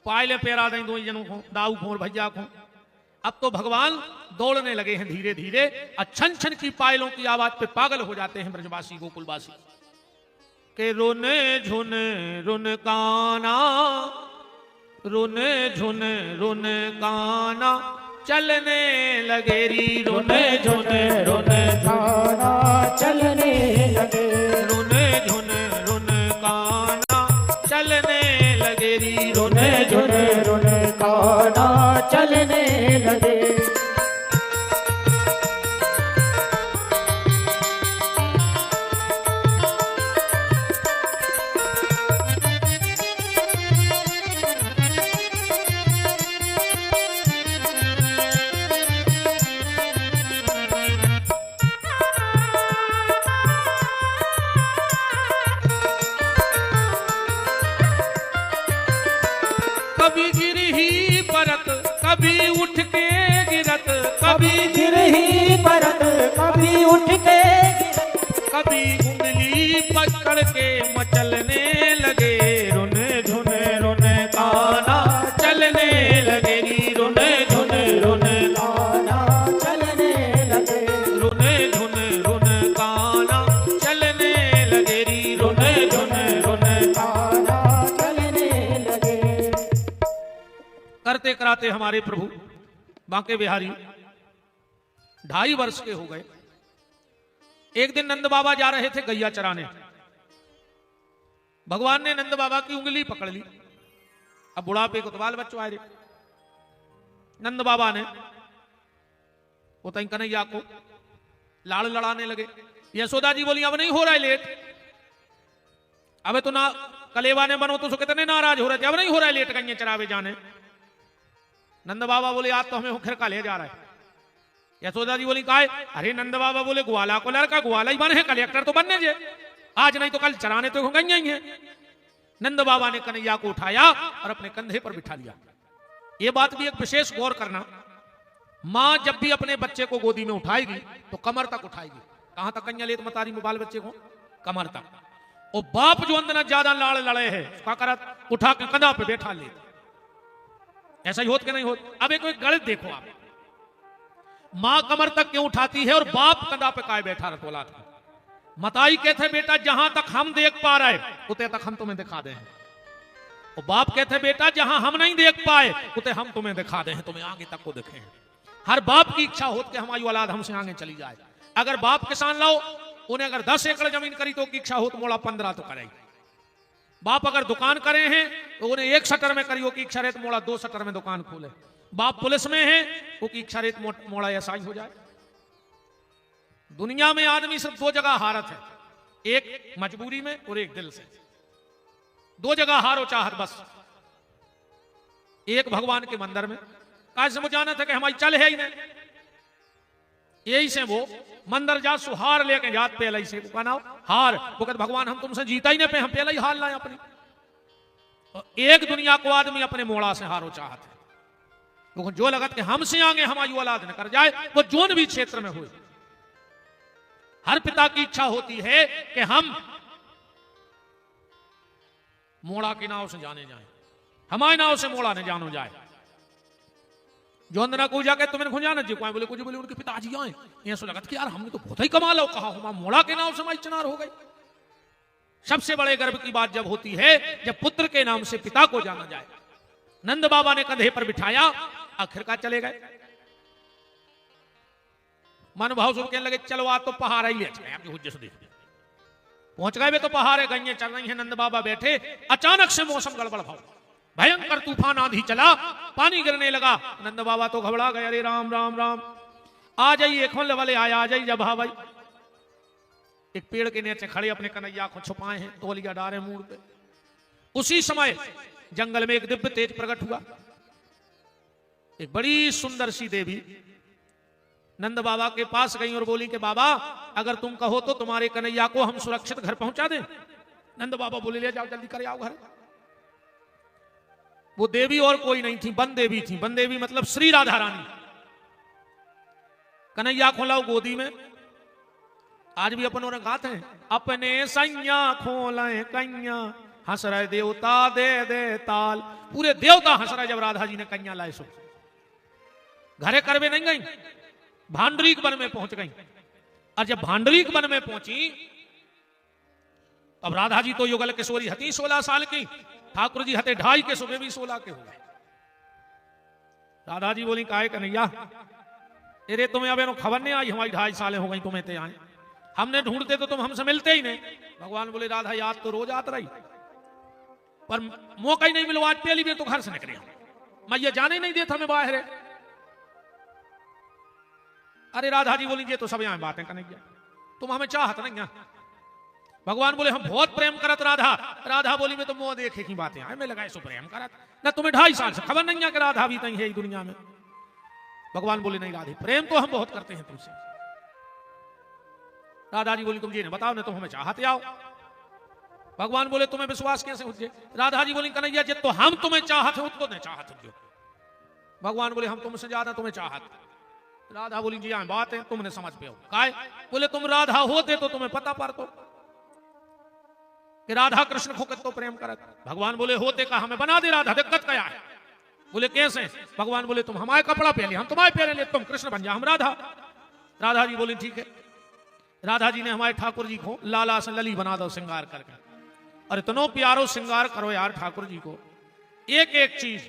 पायले पैरा दें दो जनों को दाऊ को और भैया को। अब तो भगवान दौड़ने लगे हैं धीरे धीरे छन छन की पायलों की आवाज पे पागल हो जाते हैं ब्रजवासी गोकुलवासी के रोने झुने रुन काना रोने झुने रुन काना चलने लगेरी रोने झुने रुन काना चलने लगे रोने झुने रुन काना चलने लगेरी रोने झुने रोने काना चलने लगे। कभी गिर ही परत कभी उठ के गिरत कभी गिर ही परत कभी उठ के कभी उंगली पकड़ के मचलने लगे रोने झुने रोने काना चलने लगेगी रोने झुने रोने काना चलने लगे रोने झुने रोने काना चलने लगेगी रोने झुने रोने काना चलने लगे। करते कराते हमारे प्रभु बांके बिहारी 2.5 वर्ष के हो गए। एक दिन नंद बाबा जा रहे थे गैया चराने भगवान ने नंद बाबा की उंगली पकड़ ली। अब बुढ़ापे को बाल बच्चों आए नंद बाबा ने वो तई कन्हैया को लाड़ लड़ाने लगे। यशोदा जी बोली अब नहीं हो रहा है लेट अब तो ना कलेवा ने बनो तो कितने नाराज हो रहे थे अब नहीं हो रहा है लेट गैया चरावे जाने। नंद बाबा बोले आज तो हमें हुखर का ले जा रहा है। यशोदा जी बोली काय अरे नंद बाबा बोले ग्वाला को लड़का ग्वाला ही बने है कलेक्टर तो बनने जे आज नहीं तो कल चराने तो गई ही है। नंद बाबा ने कन्हैया को उठाया और अपने कंधे पर बिठा लिया। ये बात भी एक विशेष गौर करना मां जब भी अपने बच्चे को गोदी में उठाएगी तो कमर तक उठाएगी। कहां तक कन्या लेत मतारी में बाल बच्चे को कमर तक। और बाप जो अंदर ज्यादा लाड़ लड़े है क्या करत उठा के कंधा पे बैठा ले। ऐसा ही होत के नहीं होत। अब एक गणित देखो आप मां कमर तक क्यों उठाती है और बाप कंधा पे काय बैठा रहता औलाद को। मताई कहते बेटा जहां तक हम देख पा रहे उतने तक हम तुम्हें दिखा दे और बाप कहते बेटा जहां हम नहीं देख पाए उतने हम तुम्हें दिखा दे तुम्हें आगे तक को दिखे। हर बाप की इच्छा होती है हमारी औलाद हमसे आगे चली जाए। अगर बाप किसान लाओ उन्हें अगर 10 एकड़ जमीन करी तो की इच्छा हो तो मोड़ा 15 तो करेगी। बाप अगर दुकान करे हैं तो उन्हें 1 शटर में करियो की इच्छा रहे तो मोड़ा 2 शटर में दुकान खोले। बाप पुलिस में है वो की इच्छा रहे तो मोड़ा ऐसा ही हो जाए। दुनिया में आदमी सिर्फ 2 जगह हारत है, एक मजबूरी में और एक दिल से। 2 जगह हारो चाहत बस। एक भगवान के मंदिर में काज समझ जाना था कि हमारी चल है ही नहीं, यही से वो मंदिर जा सुहार लेके जात पहले से का नाम हार वो कहते भगवान हम तुमसे जीता ही नहीं पे हम पहले ही हार लाए अपनी। और एक दुनिया को आदमी अपने मोड़ा से हारो चाहत है क्योंकि जो लगत कि हमसे आगे हमारी औलाद न कर जाए वो जोन भी क्षेत्र में हुए हर पिता की इच्छा होती है कि हम मोड़ा की नाव से जाने जाए, हमारे नाव से मोड़ा ने जानो जाए। जो अंदर को जाके तुम्हें खुंजाना जी कोई बोले कुछ बोले उनके पिताजी आए, ऐसा लगा कि यार हमने तो बहुत ही कमाल हो कहा, हम मोड़ा के नाम से हमारी चनार हो गई। सबसे बड़े गर्व की बात जब होती है जब पुत्र के नाम से पिता को जाना जाए। नंद बाबा ने कंधे पर बिठाया, आखिरकार चले गए। मन भाव सुन कहने लगे चलो आ तो पहाड़ ही ले चले, आपकी हुज्जे से देख पहुंच गए वे तो पहाड़ है, गईए चल रही है। नंद बाबा बैठे, अचानक से मौसम गड़बड़ भाव, भयंकर तूफान आंधी चला, पानी गिरने लगा। नंद बाबा तो घबरा गए, अरे राम राम राम, आ जाइए खोलने वाले आया, आ जाइए जब भाई। एक पेड़ के नीचे खड़े अपने कन्हैया को छुपाए हैं, तौलिया डारे मुंह पे। उसी समय जंगल में एक दिव्य तेज प्रकट हुआ। एक बड़ी सुंदर सी देवी नंद बाबा के पास गई और बोली कि बाबा अगर तुम कहो तो तुम्हारे कन्हैया को हम सुरक्षित घर पहुंचा दें। नंद बाबा बोले ले जाओ जल्दी कर आओ घर। वो देवी और कोई नहीं थी, बन देवी थी। बन देवी मतलब श्री राधा रानी। कन्हैया खोलाओ गोदी में, आज भी अपन और गाते हैं, अपने सैया खोलें कैया हंस रहे देवता दे दे ताल। पूरे देवता हंस रहे जब राधा जी ने कैया लाए। सो घरे करवे नहीं गई, भांडरीक वन में पहुंच गई। और जब भांडरीक वन में पहुंची, अब राधा जी तो युगल किशोरी हती 16 साल की, ठाकुर जी हते 2.5 के, सुबह भी 16 के हो गए। राधा जी बोली काहे कन्हैया, अरे तुम्हें अब खबर नहीं आई हमारी 2.5 साल हो गई तुम्हें ते आए, हमने ढूंढते तो तुम हमसे मिलते ही नहीं। भगवान बोले राधा याद तो रोज आत रही, पर मौका ही नहीं मिलो। आज पहली बार तो घर से निकले, मैं ये जाने नहीं देता मैं बाहर है। अरे राधा जी बोली ये तो सब यहाँ बातें कन्हैया, तुम हमें चाहत नहीं। भगवान बोले हम बहुत प्रेम करत राधा। राधा बोली मैं तो मुंह देखे की बातें आए, मैं लगाए सो प्रेम करत ना, तुम्हें 2.5 साल से खबर नहीं है कि राधा भी तई है इस दुनिया में। भगवान बोले नहीं राधे, प्रेम तो हम बहुत करते हैं तुमसे। राधा जी बोली तुम जी ने बताओ ना, तुम हमें चाहते आओ। भगवान बोले तुम्हें विश्वास कैसे हो? राधा जी बोली कन्हैया जे तो हम तुम्हें चाहते हो तो नहीं चाहते हो। भगवान बोले हम तुमसे ज्यादा तुम्हें चाहते। राधा बोली जी हाँ बात है, तुमने समझ पे हो। काय बोले तुम राधा होते तो तुम्हें पता पड़तो कि राधा कृष्ण को कितो प्रेम करत। भगवान बोले होते का हमें बना दे राधा, दिक्कत क्या है? बोले कैसे? भगवान बोले तुम हमारे कपड़ा पहले, हम तुम्हारे पहले ले, तुम कृष्ण बन जा हम राधा। राधा जी बोली ठीक है। राधा जी ने हमारे ठाकुर जी को लाला से लली बना दो श्रृंगार करके। और इतनो प्यारो श्रृंगार करो यार ठाकुर जी को। एक एक चीज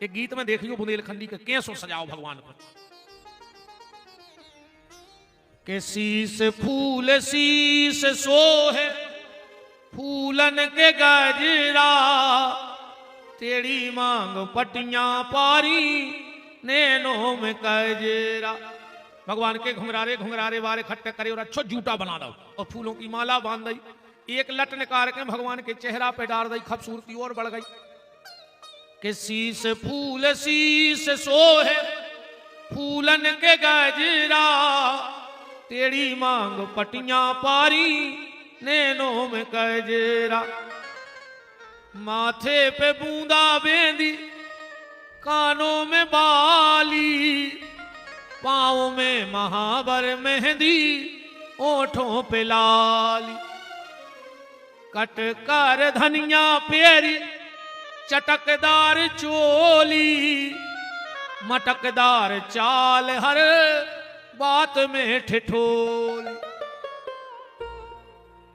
एक गीत में देखियो बुंदेलखंडी के कैसो सजाओ भगवान को। के शीस फूल शीस सोहे फूलन के गजरा, तेरी मांग पटियां पारी नैनों में कजरा। भगवान के घुंघरारे घुंघरारे वारे खट्टे करे और अच्छो जूटा बना दो और फूलों की माला बांध दी। एक लट निकाल के भगवान के चेहरा पे डाल दी, खूबसूरती और बढ़ गई। कि शीस फूल शीस सोहे फूलन के गजरा, तेरी मांग पटियां पारी नैनों में कजरा। माथे पे बूंदा बेंदी, कानों में बाली, पाँव में महावर मेहंदी, ओठों पे लाली। कटकर धनिया पेरी चटकदार चोली, मटकदार चाल हर बात में ठिठोली।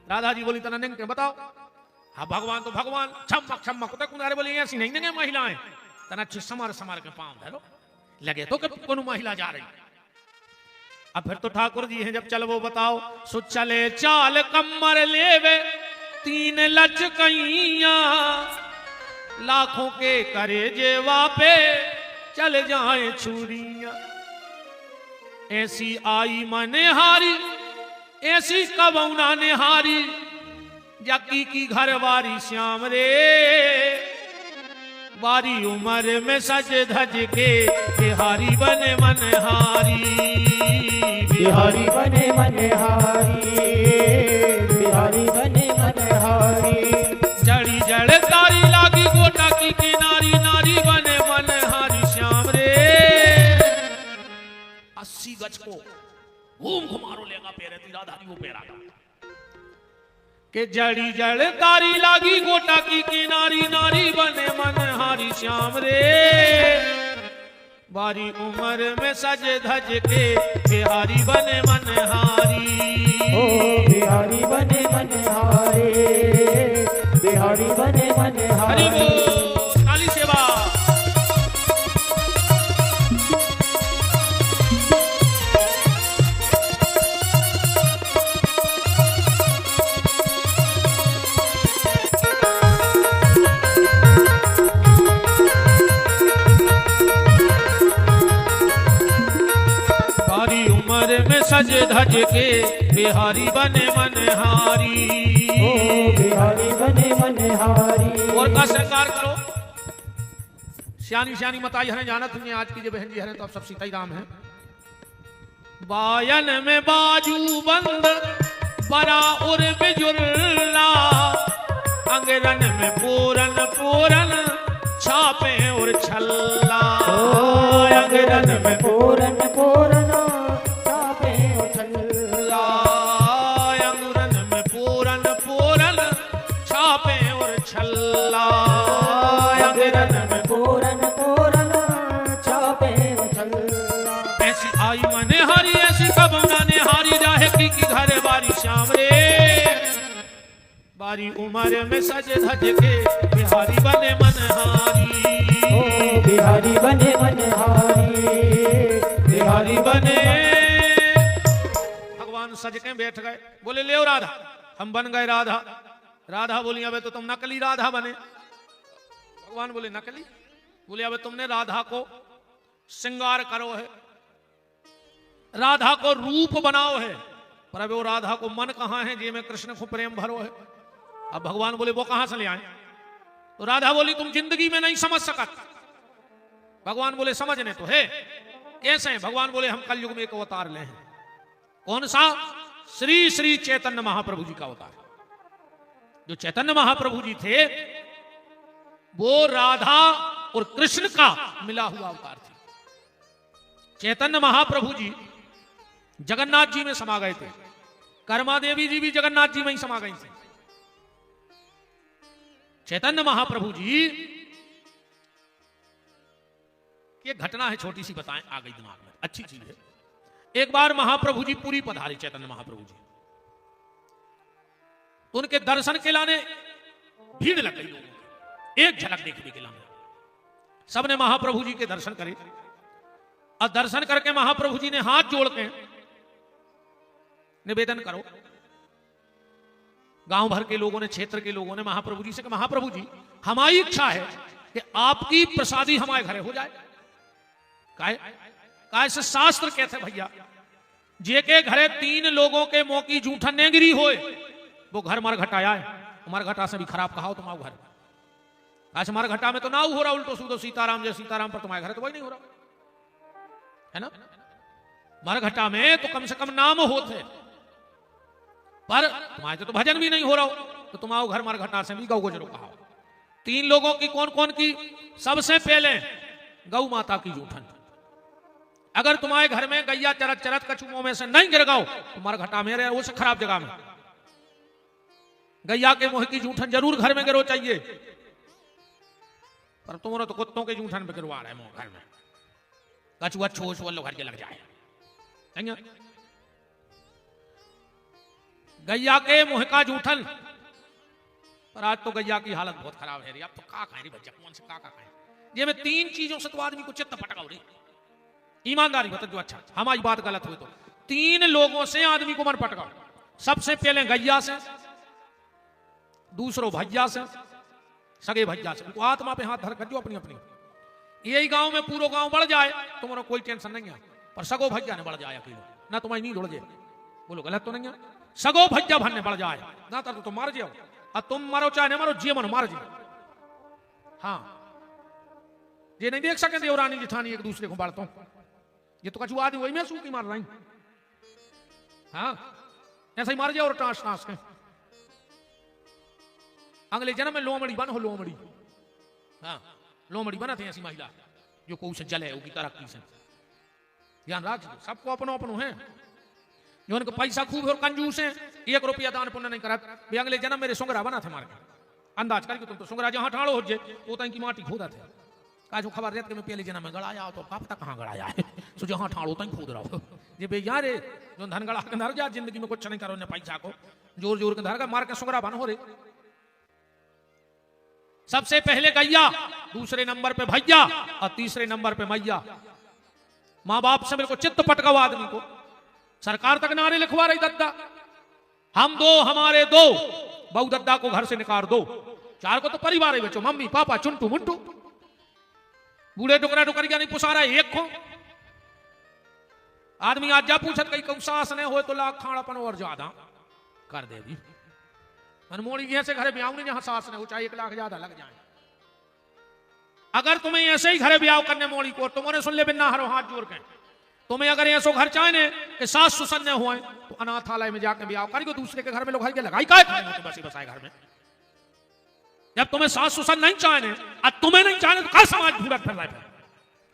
राधा जी बोली तना निंग के बताओ। हाँ भगवान तो भगवान छमक छमक तो कुनारे बोली ऐसी नहीं नहीं महिलाएं तना समर समर के पांव धरो लगे तो कौन महिला जा रही। अब फिर तो ठाकुर जी हैं जब चल वो बताओ। सो चले चाल कमर लेवे 3 लचकैया, लाखों के करे जेवा पे चल जाए छुरियां। ऐसी आई मने हारी ऐसी कबौना ने हारी, जकी की घर वारी श्याम रे। बारी उम्र में सज धज के बिहारी बने मनहारी, बिहारी बने मनहारी, बिहारी बने मनहारी। जड़ी जड़ तारी लागी गोटा की किनारी, नारी बने मनहारी श्याम रे। 80 गज को घूम घुमारो लेगा पेरे राधा जी वो पैरा के जड़ी जड़ तारी लागी गोटा की किनारी नारी बने मन हारी श्याम रे बारी उम्र में सज धज के बिहारी बने मन हारी ओ बिहारी बने मन हारे बिहारी बने मन हरि हारे बोल काली सेवा बारी उम्र में सज धज के बिहारी बने मन हारी ओ बिहारी बने मन हारी और का सरकार करो श्यानी श्यानी मताई हरे जानत हुई आज की जो बहन जी हरे तो अब सब सीता ही राम है बायन में बाजू बंद बड़ा उर बिजुर्ला अंगरन में पूरन पूरन छापे और छल्ला अंगरन में पूरन पूरन छापे उछल्ला अंगरन में पूरन पूरन छापे और छल्ला अंगरन में पूरन पूरन छापे उछल्ला ऐसी आई मने हारी ऐसी कब मने हारी राहे की घर बारी श्याम रे बारी उम्र में सज धज के बिहारी बने मन हारी ओ बिहारी बने मन हारी बिहारी बने भगवान सज के बैठ गए बोले ले राधा हम बन गए राधा राधा बोली अबे तो तुम नकली राधा बने भगवान बोले नकली बोले अबे तुमने राधा को श्रृंगार करो है राधा को रूप बनाओ है पर अबे वो राधा को मन कहां है जे में कृष्ण को प्रेम भरो है अब भगवान बोले वो कहां से ले आए तो राधा बोली तुम जिंदगी में नहीं समझ सकत भगवान बोले समझने तो है कैसे हैं भगवान बोले हम कलयुग में एक अवतार ले हैं कौन सा श्री श्री चैतन्य महाप्रभु जी का अवतार जो चैतन्य महाप्रभु जी थे वो राधा और कृष्ण का मिला हुआ अवतार थे चैतन्य महाप्रभु जी जगन्नाथ जी में समा गए थे कर्मा देवी जी भी जगन्नाथ जी में ही समा गई थी चैतन्य महाप्रभु जी ये घटना है छोटी सी बताएं आ गई दिमाग में अच्छी चीज है एक बार महाप्रभु जी पूरी पधारे चैतन्य महाप्रभु जी उनके दर्शन के लाने भीड़ लग गई लोगों की एक झलक देखने के लाने सबने महाप्रभु जी के दर्शन करे और दर्शन करके महाप्रभु जी ने हाथ जोड़ के निवेदन करो गांव भर के लोगों ने क्षेत्र के लोगों ने महाप्रभु जी से कहा महाप्रभु जी हमारी इच्छा है कि आपकी प्रसादी हमारे घरे हो जाए काय से शास्त्र कहते भैया जे के घरे 3 लोगों के मुंह की जूठन ने गिरी होए वो घर मर घटाया है मर घटा से भी खराब कहा हो तुम्हारा घर आज मर घटा में तो ना हो रहा उल्टो सूदो सीताराम जय सीताराम पर तुम्हारे घर तो वही नहीं हो रहा है ना मर घटा में तो कम से कम नाम होते पर तुम्हारे तो भजन भी नहीं हो रहा हो तो तुम आओ घर मर घटा से भी गौ गुजरो कहा 3 लोगों की कौन कौन की सबसे पहले गौ माता की जूठन अगर तुम्हारे घर में गैया चरत चरत कछुओं में से नहीं गिर गओ तो मर घटा में रहे उस खराब जगह में गैया के मुंह की जूठन जरूर घर में गिरो चाहिए पर तुम्हारा तो कुत्तों के जूठन पे गिरवा रहे मुंह घर में कछुआ छोस वो घर के लग जाए गैया के मुंह का जूठन पर आज तो गैया की हालत बहुत खराब है रे अब तो का खाए रे भैया कौन से का खाए ये में 3 चीजों से तो आदमी को चित्त फटकाओ रे ईमानदारी बता जो अच्छा हमारी बात गलत हुई तो 3 लोगों से आदमी को मन पटकाओ सबसे पहले गैया से दूसरो भैया से सगे भैया से आत्मा पे हाथ धर कर जो अपनी अपनी यही गांव में पूरा गांव बढ़ जाए तुम्हारा कोई टेंशन नहीं है पर सगो भैया ने बढ़ जाए अकेले ना तुम्हारी नींद उड़ जाए बोलो गलत तो नहीं है सगो भैया भन्ने बढ़ जाए ना तो तुम मार जाओ और तुम मारो चाहे नहीं मारो जी मनो मार जी हाँ ये नहीं देख सके देवरानी जिठानी एक दूसरे को बाढ़ता हूं ये तो कछु आदमी वही में सूखी मार रही हाँ ऐसा ही मार जाओ और टांस टांस के अगले जन्म में लोमड़ी बन हो लोमड़ी हाँ लोमड़ी बना थे ऐसी महिला जो को उसे जले होगी तरक्की से ध्यान रख सबको अपनो अपनो है जो उनके पैसा खूब और कंजूस है, 1 रुपया दान पुण्य नहीं करा, वे अगले जन्म मेरे सुंगरा बना थे मार के। अंदाज करके तुम तो सुंगरा जहां ठाड़ो हो जे वो तक की माटी खोदा थे। काजू खबर रहत के मैं पहले जन्म में गड़ाया तो का पता कहां गड़ाया है, सो जहां ठाड़ो तक खोद रहा हो जे बे यार जो धन गड़ा के धर जा, जिंदगी में कुछ नहीं करो ने पैसा को जोर जोर के धर का मार के सुंगरा बन हो रे। सबसे पहले गैया, दूसरे नंबर पे भैया और तीसरे नंबर पे मैया। माँ बाप से मेरे को चित्त पटकाओ आदमी को, सरकार तक नारे लिखवा रही दद्दा, हम 2 हमारे 2, बहु दद्दा को घर से निकाल दो। 4 को तो परिवार है बच्चों, मम्मी पापा चुंटू मुंटू, बूढ़े टुकड़ा टुकरिया नहीं पुसा रहा है 1 को। आदमी आज जा पूछत कहीं कौन सास ने हो तो लाख खाड़ापन और ज्यादा कर दे भी। मनमोड़ी जैसे घरे ब्याह नहीं जहां सास ने हो चाहे 1 लाख ज्यादा लग जाए। अगर तुम्हें ऐसे ही घरे ब्याह करने मोड़ी को, तुम्हारे सुन ले बिना हरो हाथ जोड़ के, तुम्हें अगर ऐसो घर चाहे कि सास सुसन न हुए तो अनाथालय में जाके ब्याह करिए, दूसरे के घर में लोग हर लगाई काय खाएंगे बसी बसाए घर में। जब तुम्हें सास सुसन नहीं चाहे और तुम्हें नहीं चाहे तो क्या समाज भूरत फिर रहा है।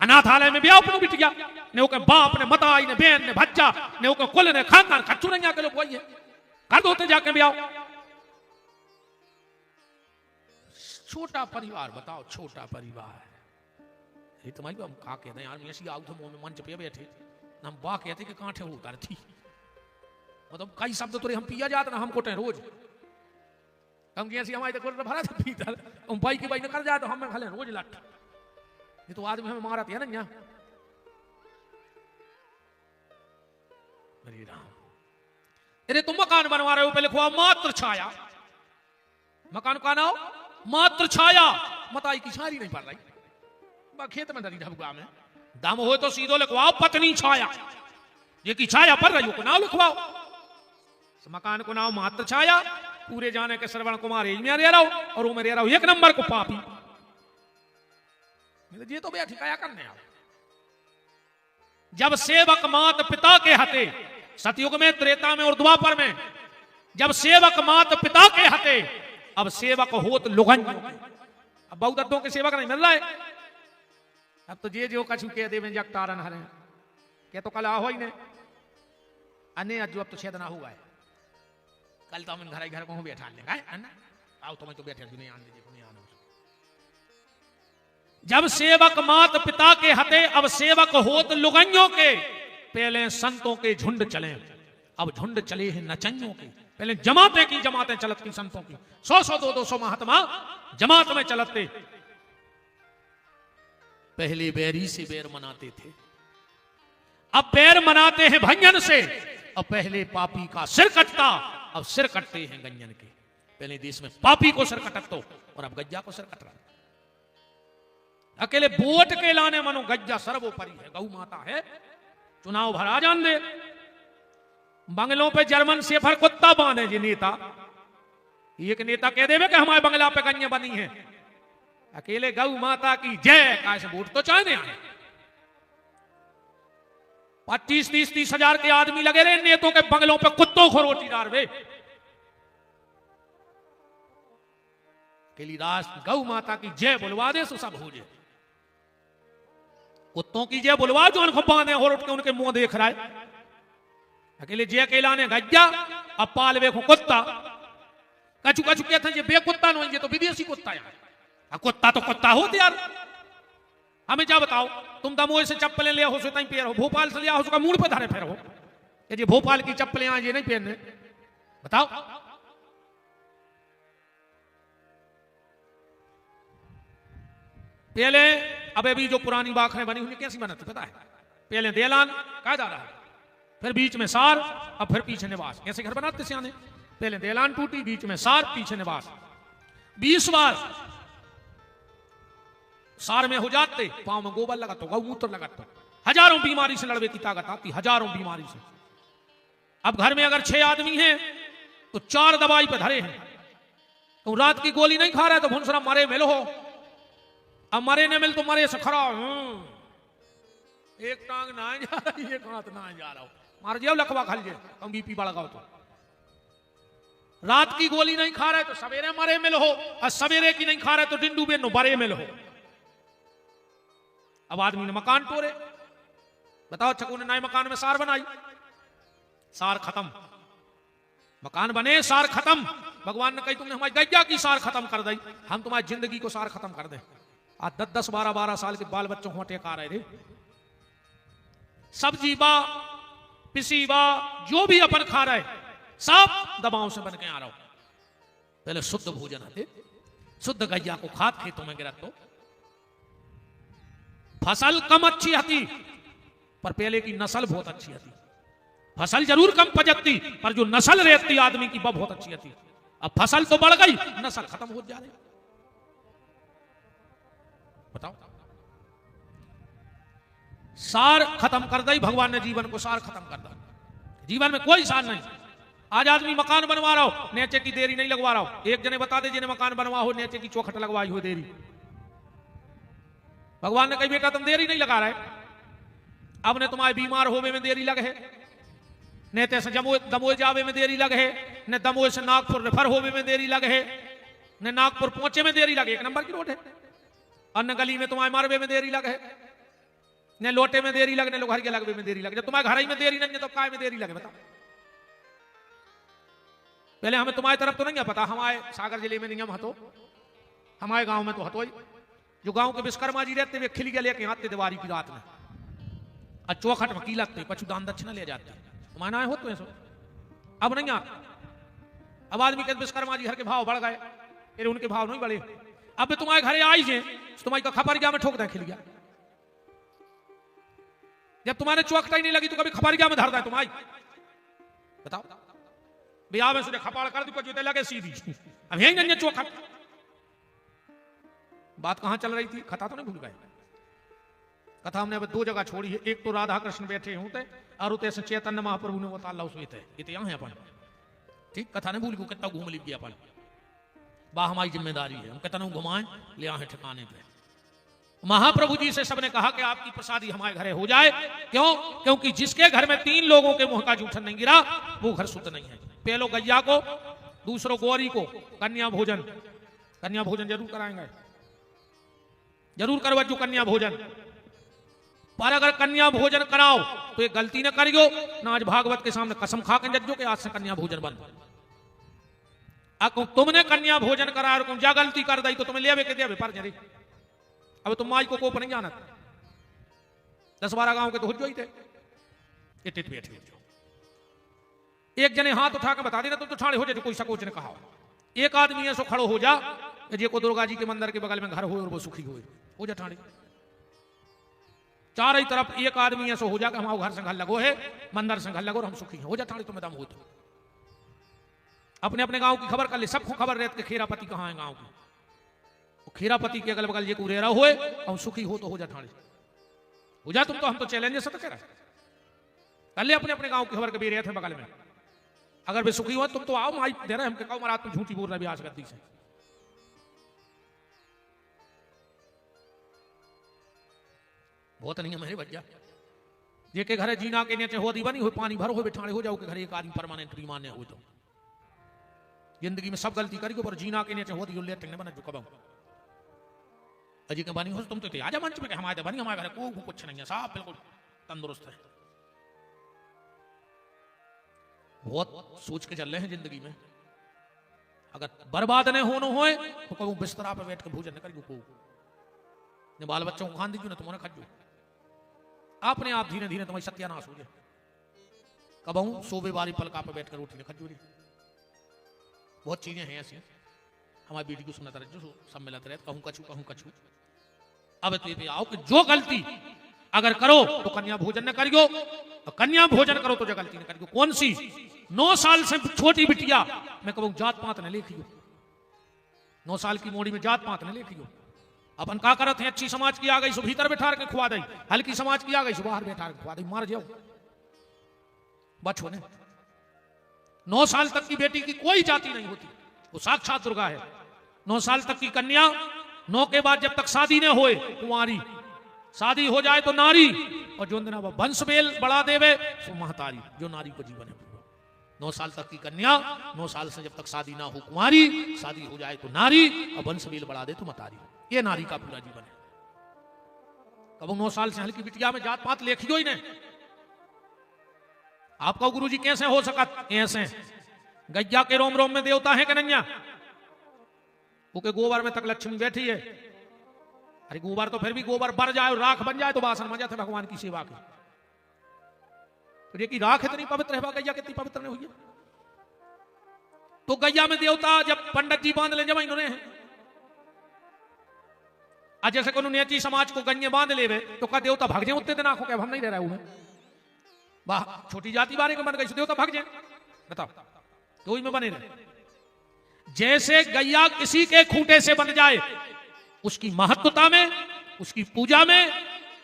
अनाथालय में ब्याह बिट गया, ने के बाप ने मताई ने बहन ने भज्जा ने के कुल ने खानदान खच्चू नहीं जाके लोग वही है कर दोते जाके ब्याह। छोटा परिवार बताओ, छोटा परिवार ये तुम्हारी हम का कहते हैं यार, मैं ऐसी आउ तो मुंह में मंच पे बैठे हम बा कहते कि कांठे उतार थी, मतलब कई शब्द तो हम पिया जाते ना हम कोटे रोज हम जैसी हमारे तो भरा था पीता हम भाई की भाई ने कर जाए तो हमें खले रोज लट। ये तो आदमी हमें मारते है ना यहाँ। हरे राम, अरे तुम मकान बनवा रहे हो, पहले लिखवा मात्र छाया, मकान का नाम मात्र छाया, मताई की छारी नहीं पड़ रही, खेत में धरी ढबुआ में दम हो तो सीधो लिखवाओ पत्नी छाया, ये की छाया पड़ रही हो को नाम लिखवाओ। मकान को नाम मात्र छाया, पूरे जाने के श्रवण कुमार में रह रहा हो और वो में रह रहा हो 1 नंबर को पापी। ये तो बैठी क्या करने आओ। जब सेवक मात पिता के हते, सतयुग में त्रेता में और द्वापर में, जब सेवक मात पिता के हते अब सेवक होत लुगन। अब बहुदत्तों के सेवक नहीं मिल रहा है, अब तो जे जो कछु कह दे में जगतारन हरे क्या तो कल आ हो ही ने अन्य जो अब तो छेद ना हुआ है। कल तो हम घर को बैठा लेगा है ना, आओ तो मैं तो बैठे नहीं आने दीजिए नहीं आना। जब सेवक मात पिता के हते अब सेवक होत लुगनियों के, पहले संतों के झुंड चले अब झुंड चले हैं नचनियों के। पहले जमातें की जमातें चलत की संतों की, 100-100 200 महात्मा जमात में चलते। पहले बैरी से बैर मनाते थे, अब बैर मनाते हैं भंजन से। अब पहले पापी का सिर कटता, अब सिर कटते हैं गंजन के। पहले देश में पापी को सिर कटक तो और अब गज्जा को सिर कट रहा। अकेले वोट के लाने मनो गज्जा सर्वोपरि है, गौ माता है, चुनाव भरा जान दे। बंगलों पे जर्मन शेफर कुत्ता बांधे जी नेता, एक नेता कह देवे कि हमारे बंगला पे गंजे बनी है, अकेले गौ माता की जय कैसे वोट तो चाहने आए। 25-30 हजार के आदमी लगे रहे नेतों के बंगलों पे कुत्तों को रोटी डाल वे। राष्ट्र गौ माता की जय बुलवा दे तो सब हो जाए। कुत्तों की जय बुलवा जो उनको बांधे हो उठ के उनके मुंह देख रहा है। अकेले जय कहलाने गज्जा, अब पाल देखो कुत्ता। कछु कछु कहते हैं बे कुत्ता नहीं, ये तो विदेशी कुत्ता यार। कुत्ता तो कुत्ता हो यार। हमें क्या बताओ, तुम दमोह से चप्पलें ले हो सो तई पैर हो, भोपाल से लिया हो उसका मूड पे धरे फिर हो, ये भोपाल की चप्पलें आज ये नहीं पहनने, बताओ। पहले अब अभी जो पुरानी बाखरें बनी हुई कैसी बनती पता है? पहले देलान कहा जा रहा है, फिर बीच में सार, अब फिर पीछे निवास। कैसे घर बनाते सियाने? पहले देलान टूटी, बीच में सार, पीछे निवास। 20 बार सार में हो जाते, पांव में गोबर लगा तो गौमूत्र लगा तो हजारों बीमारी से लड़ने की ताकत आती, हजारों बीमारी से। अब घर में अगर 6 आदमी हैं तो 4 दवाई पे धरे हैं। तो रात की गोली नहीं खा रहा है तो भुनसरा मरे मिलो हो, अब मरे न मिल तो मरे से खरा। एक टांग ना जा रहा, एक हाथ ना जा रहा हो, मार जाओ लखवा खा लीजिए, कम बीपी बढ़ाओ। तो रात की गोली नहीं खा रहे तो सवेरे मरे मिल हो, और सवेरे की नहीं खा रहे तो दिन डूबे नो बरे मिल हो। अब आदमी ने मकान तोड़े, बताओ छकू ने नए मकान में सार बनाई, सार खत्म, मकान बने सार खत्म। भगवान ने कही तुमने हमारी गैया की सार खत्म कर दी, हम तुम्हारी जिंदगी को सार खत्म कर दें। आज 10-10, 12-12 साल के बाल बच्चों को टेका रहे थे। सब्जी बा, पिसी बा, जो भी अपन खा रहे सब दबाव से बन के आ रहा हो। पहले शुद्ध भोजन हते, शुद्ध गैया को खाद खेतों में गिरत तो फसल कम अच्छी हती, पर पहले की नस्ल बहुत अच्छी हती। फसल जरूर कम पजती, पर जो नस्ल रहती आदमी की वह बहुत अच्छी हती। अब फसल तो बढ़ गई, नस्ल खत्म हो जा रही। बताओ, सार खत्म कर दी भगवान ने, जीवन को सार खत्म कर दिया। जीवन में कोई सार नहीं। आज आदमी मकान बनवा रहा हो, नीचे की देरी नहीं लगवा रहा हो। एक जने बता दे जिन्हें मकान बनवा हो नीचे की चौखट लगवाई हो देरी। भगवान ने कही बेटा तुम देरी नहीं लगा रहे, अब ने तुम्हारे बीमार होवे में देरी लगे है, नेते से दमोह जावे में देरी लगे है, ने दमोह से नागपुर रेफर होवे में देरी लगे है, ने नागपुर पहुंचे में देरी लगे। 1 नंबर की रोड है। अन्य गली में तुम्हारे मारवे में देरी लगे है, ने लोटे में देरी लगे, ने लोग घर के लगवे में देरी लगे। जब तुम्हारे घर ही में देरी नहीं है तो काय में देरी लगे बताओ। पहले हमें तुम्हारी तरफ तो नहीं है पता, हमारे सागर जिले में नियम हतो, हमारे गांव में तो हतो ही। जो गांव के विश्वकर्मा जी रहते वे खिल के लेके आते दिवाली की रात में, और चौखट में की लगते पशु दान दक्षिणा ले जाते। तुम्हारे ना होते हैं अब नहीं आता। अब आदमी के विश्वकर्मा जी घर के भाव बढ़ गए, फिर उनके भाव नहीं बढ़े। अब तुम्हारे घरे आई है तुम्हारी का खपरिया में ठोक दे खिल गया। जब तुम्हारे चौखटा ही नहीं लगी तो कभी खपरिया में धर दे तुम्हारी। बताओ ब्याह में सुने खपाड़ कर दी जो लगे सीधी, अब यही नहीं चौखट। बात कहां चल रही थी, कथा तो नहीं भूल गए। कथा हमने अब 2 जगह छोड़ी है। एक तो राधा कृष्ण बैठे होते और उते से चैतन्य महाप्रभु ने वो ताला सोते ये तो यहाँ है अपन। ठीक, कथा नहीं भूल गए, कितना घूम लीजिए अपन। बा हमारी जिम्मेदारी है, हम कितना घुमाएं ले आए ठिकाने पे। महाप्रभु जी से सबने कहा कि आपकी प्रसादी हमारे घरे हो जाए। क्यों? क्योंकि जिसके घर में 3 लोगों के मुंह का जूठन नहीं गिरा वो घर शुद्ध नहीं है। पहलो गैया को, दूसरो गौरी को कन्या भोजन, कन्या भोजन जरूर कराएंगे, जरूर करवाओ कन्या भोजन। पर अगर कन्या भोजन कराओ तो ये गलती न करियो ना, आज भागवत के सामने कसम खा के जज्जो के आज से कन्या भोजन बंद। तुमने कन्या भोजन करा और तुम जा गलती कर दी तो तुम्हें ले के दे पर जरी। अब तुम माई को कोप नहीं जाना, 10-12 गांव के तो हो ही थे। इट बैठ एक जने हाथ उठा के बता देना तुम तो ठाणे हो जाए, कोई सकोच ने कहा। एक आदमी ऐसो खड़ो हो जा जे को दुर्गा जी के मंदिर के बगल में घर हो और वो सुखी हो जा ठाणे। चारों तरफ एक आदमी ऐसो हो जा हमारे घर से घर लगो है, मंदिर से घर लगो और हम सुखी हो जा ठाणे। तुम्हें दम हो तो अपने अपने गांव की खबर कर ले, सबको खबर रहती कि खेरापति कहाँ है गांव की। खेरापति के अगल बगल ये कुरेरा हुए और सुखी हो तो हो जा ठाणे हो जा। तुम तो हम तो चैलेंज से तो कह रहे कर ले अपने अपने गांव की खबर के भी रहे थे बगल में। अगर वे सुखी हो तुम तो आओ माई दे रहे हम कहो महाराज तुम झूठी बोल रहे आज गद्दी से। बहुत नहीं है मेरे भैया जे के घरे जीना के नीचे होदी बनी हो पानी भरो हो बिठाने हो जाओ के घरे एक आदमी परमानेंट बीमार हो तो जिंदगी में सब गलती करियो पर जीना के नीचे होदी लेट नहीं बना जो कब अजी के बनी हो तुम तो आजा मंच में हमारे बनी हमारे घर को कुछ नहीं है साफ बिल्कुल तंदुरुस्त है। बहुत सोच के चल रहे हैं जिंदगी में। अगर बर्बाद नहीं होना होए तो कहूँ बिस्तरा पे बैठ के भोजन न करियो को बाल बच्चों को खान दीजिए ना तुम्हारे खजो अपने आप धीरे धीरे तुम्हारी सत्यानाश हो जाए। कबहू सोबे वाली पलका पे बैठकर रोटी खजूरी बहुत चीजें हैं ऐसी हमारी बेटी को सुनता रहे जो सब मिलते रहे कहूँ कछू। अब तो ये आओ कि जो गलती अगर करो तो कन्या भोजन न करियो, तो कन्या भोजन करो तो जो गलती न करियो। कौन सी? 9 साल से छोटी बिटिया मैं कहूँ जात पात न लेखियो, 9 साल की मोड़ी में जात पात न लेखियो। अपन का करत है अच्छी समाज की आ गई सो भीतर बैठा के खुआ दई, हल्की समाज की आ गई सो बाहर बैठा के खुआ दई, मार जाओ बचो ने। 9 साल तक की बेटी की कोई जाति नहीं होती, वो साक्षात दुर्गा है। 9 साल तक की कन्या, 9 के बाद जब तक शादी न होए कुंवारी, शादी हो जाए तो नारी, और जो दिन वो वंश बेल बढ़ा देवे सो महतारी, जो नारी को जीवन है। 9 साल तक की कन्या, 9 साल से जब तक शादी ना हो कुंवारी, शादी हो जाए तो नारी, और वंश बेल बढ़ा दे तो महतारी। ये नारी का पूरा जीवन है। कब 9 साल से हल्की बिटिया में जात पात लेखियो ही नहीं। आपका गुरुजी कैसे हो सकत? ऐसे गैया के रोम रोम में देवता है कन्हैया, क्योंकि गोबर में तक लक्ष्मी बैठी है। अरे गोबर तो फिर भी गोबर बढ़ जाए और राख बन जाए तो बासन मजा थे भगवान की सेवा के। तो ये की राख इतनी पवित्र है, गैया कितनी पवित्र नहीं हुई है। तो गैया में देवता जब पंडित जी बांध ले जब इन्होंने आज जैसे को नेची समाज को गन्ये बांध ले तो का देवता भाग जाए उतने दिन आंखों के, हम नहीं रह रहे हूं वाह छोटी जाति बारे के बन गई देवता भाग जाए, बताओ तो ही में बने रहे। जैसे गैया किसी के खूंटे से बन जाए, उसकी महत्वता में, उसकी पूजा में,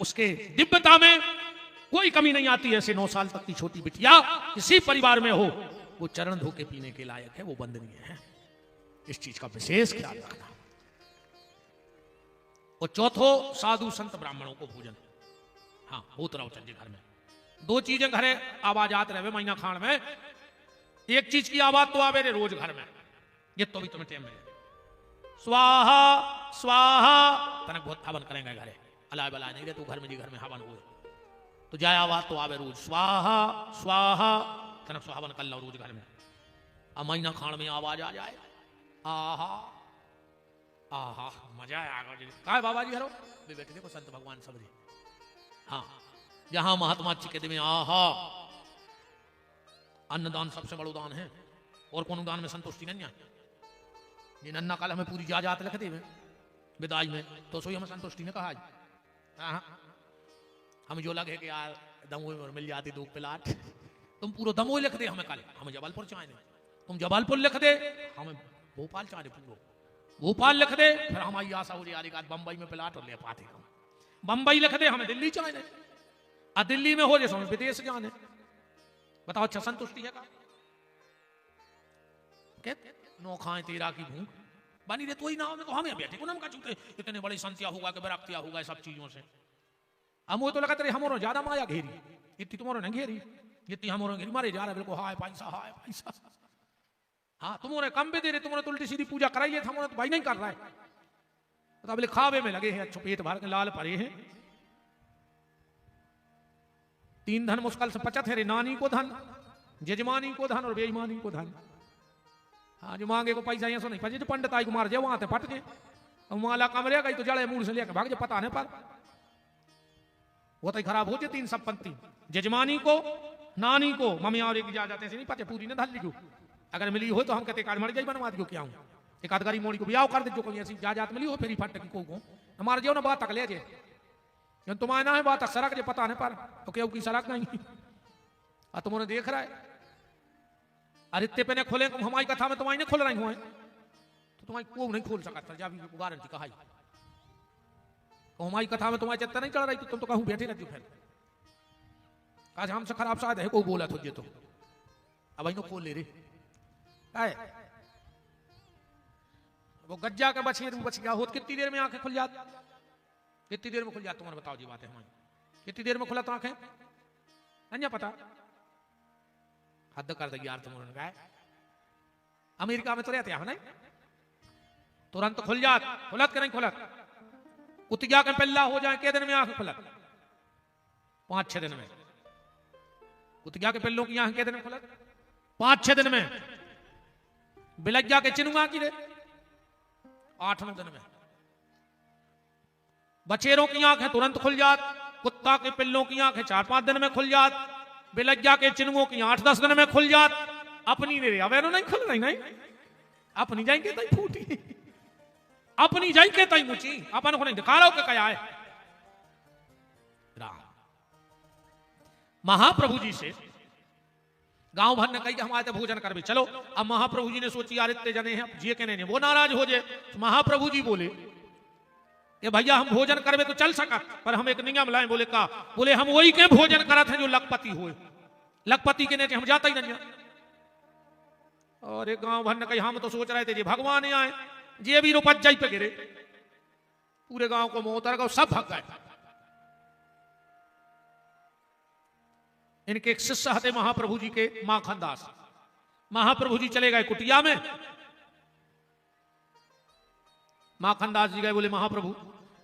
उसके दिव्यता में कोई कमी नहीं आती। ऐसे 9 साल तक की छोटी बिटिया किसी परिवार में हो, वो चरण धो के पीने के लायक है, वो वंदनीय है। इस चीज का विशेष ख्याल रखना। और चौथो, साधु संत ब्राह्मणों को भोजन, हाँ होत रहो चंजे घर में। 2 चीजें घरे आवाज आते रहे महीना खान में। एक चीज की आवाज तो आवे रे रोज घर में, ये तो भी तुम्हें टाइम मिले। स्वाहा स्वाहा तनक बहुत हवन करेंगे घरे, अलाय बलाय नहीं रहे तो घर में जी घर में हवन हुए तो जाए आवाज तो आवे रोज स्वाहा स्वाहा तनक सुहावन कर लो रोज घर में। अब महीना खान में आवाज आ जाए, आहा आहा मजा आएगा जी। कहा बाबा जी हरो वे बैठे देखो संत भगवान सब जी। हाँ जहां महात्मा जी कहते में आहा, अन्नदान सबसे बड़ो दान है और कौन दान में संतुष्टि नहीं है। ये नन्ना काल हमें पूरी जात लिख दे विदाई में तो सोई हमें संतुष्टि ने कहा। हाँ हम जो लगे कि यार दमोई में मिल जाती 2 प्लाट, तुम पूरा दमोई लिख दे हमें कल, हमें जबलपुर चाहे, तुम जबलपुर लिख दे हमें भोपाल चाहे, पूरा भोपाल लिख दे फिर हमारी आशा हो रही आज बंबई में प्लाट और ले पाते हम। बंबई लिख दे हमें दिल्ली चाहे, और दिल्ली में हो जैसे हमें विदेश जाने। बताओ अच्छा संतुष्टि है का? नो खाए तेरा की भूख बनी रे तो ही ना हो, तो हमें बैठे को नमका चूते इतने बड़े संत्या होगा कि बरक्तिया होगा सब चीजों से। हम वो तो लगा तेरे हमारो ज्यादा माया घेरी, इतनी तुम्हारो नहीं घेरी जितनी हमारो घेरी। मारे जा रहा बिल्कुल हाय पैसा हाय पैसा। हाँ तुम्हारे कम भी दे रहे, तुम्हारे तो उल्टी सीधी पूजा कराई है, हमारा तो भाई नहीं कर रहा है। तो अब खावे में लगे हैं, अच्छो पेट भर के लाल परे हैं। 3 धन मुश्किल से 50 है रे, नानी को धन, जजमानी को धन और बेईमानी को धन। हाँ जो मांगे को पैसा यहाँ सो नहीं पचे, जो पंडित आई को मार जाए वहां से फट गए, माला कमरे गई तो जड़े मूड से लेकर भाग जाए, पता नहीं पर वो तो खराब हो जाए। 3 सब पंक्ति जजमानी को, नानी को, मम्मी और एक जा जाते नहीं पचे पूरी ने धल ली। अगर मिली हो तो हम कहते कार्ड मर गई बनवा दियो क्या हूँ, एक आधगारी मोड़ी को ब्याह कर दे जो कोई ऐसी जात मिली हो फिर फट की को हमारे जो ना बात तक ले जाए तुम्हारे ना है बात तक सड़क जो पता नहीं पर तो क्यों की सड़क नहीं और तुमने देख रहा है। अरे इतने पे खोले हमारी कथा में तुम्हारी नहीं खोल रही हुए तो तुम्हारी को नहीं खोल सका था, जब गारंटी कहा तो हमारी कथा में तुम्हारी चित्ता नहीं चढ़ रही तो तुम तो कहूँ बैठे रहती फिर। आज हमसे खराब शायद है को बोला तो ये तो अब इन खोल ले रे वो गज्जा का बछे बच गया हो कितनी देर में आंखें खुल जाती, कितनी देर में खुल जाती तुम्हारे बताओ जी बात है हमारी, कितनी देर में खुला तो आंखें नहीं पता। हद कर देगी यार तुमने कहा अमेरिका में तो रहते हैं नहीं, तुरंत खुल जात, खुलत के नहीं खुलत, कुतिया के पल्ला हो जाए के दिन में आंख खुलत, 5-6 दिन में। कुतिया के पिल्लों की आंख के दिन में खुलत 5-6 दिन में। बिलज्जा के चिनुआ की रे 8-9 दिन में। बछेरों की आंखें तुरंत खुल जात, कुत्ता के पिल्लों की आंखें 4-5 दिन में खुल जात, बिलज्जा के चिनुओं की 8-10 दिन में खुल जात। अपनी ने रे अवेनो नहीं खुल रही नहीं, अपनी जाएंगे तई फूटी, अपनी जाएंगे तई मुची, अपन को नहीं दिखा रहा हो क्या है। राम महाप्रभु जी से गांव भर ने कही हमारे तो भोजन कर भी चलो। अब महाप्रभु जी ने सोची यार इतने जने हैं जी कहने वो नाराज हो जाए। तो महाप्रभु जी बोले कि भैया हम भोजन करवे तो चल सका पर हम एक नियम लाए। बोले का? बोले हम वही के भोजन करा थे जो लखपति हुए, लखपति के नेचे हम जाता ही नहीं। और एक गांव भर ने कही हम तो सोच रहे थे जी भगवान आए, जी भी रुपत जाई पे गिरे, पूरे गांव को मोहतर गए, सब भग गए। इनके एक शिष्य हते महाप्रभु जी के माखन दास। महाप्रभु जी चले गए कुटिया में, माखन दास जी गए, बोले महाप्रभु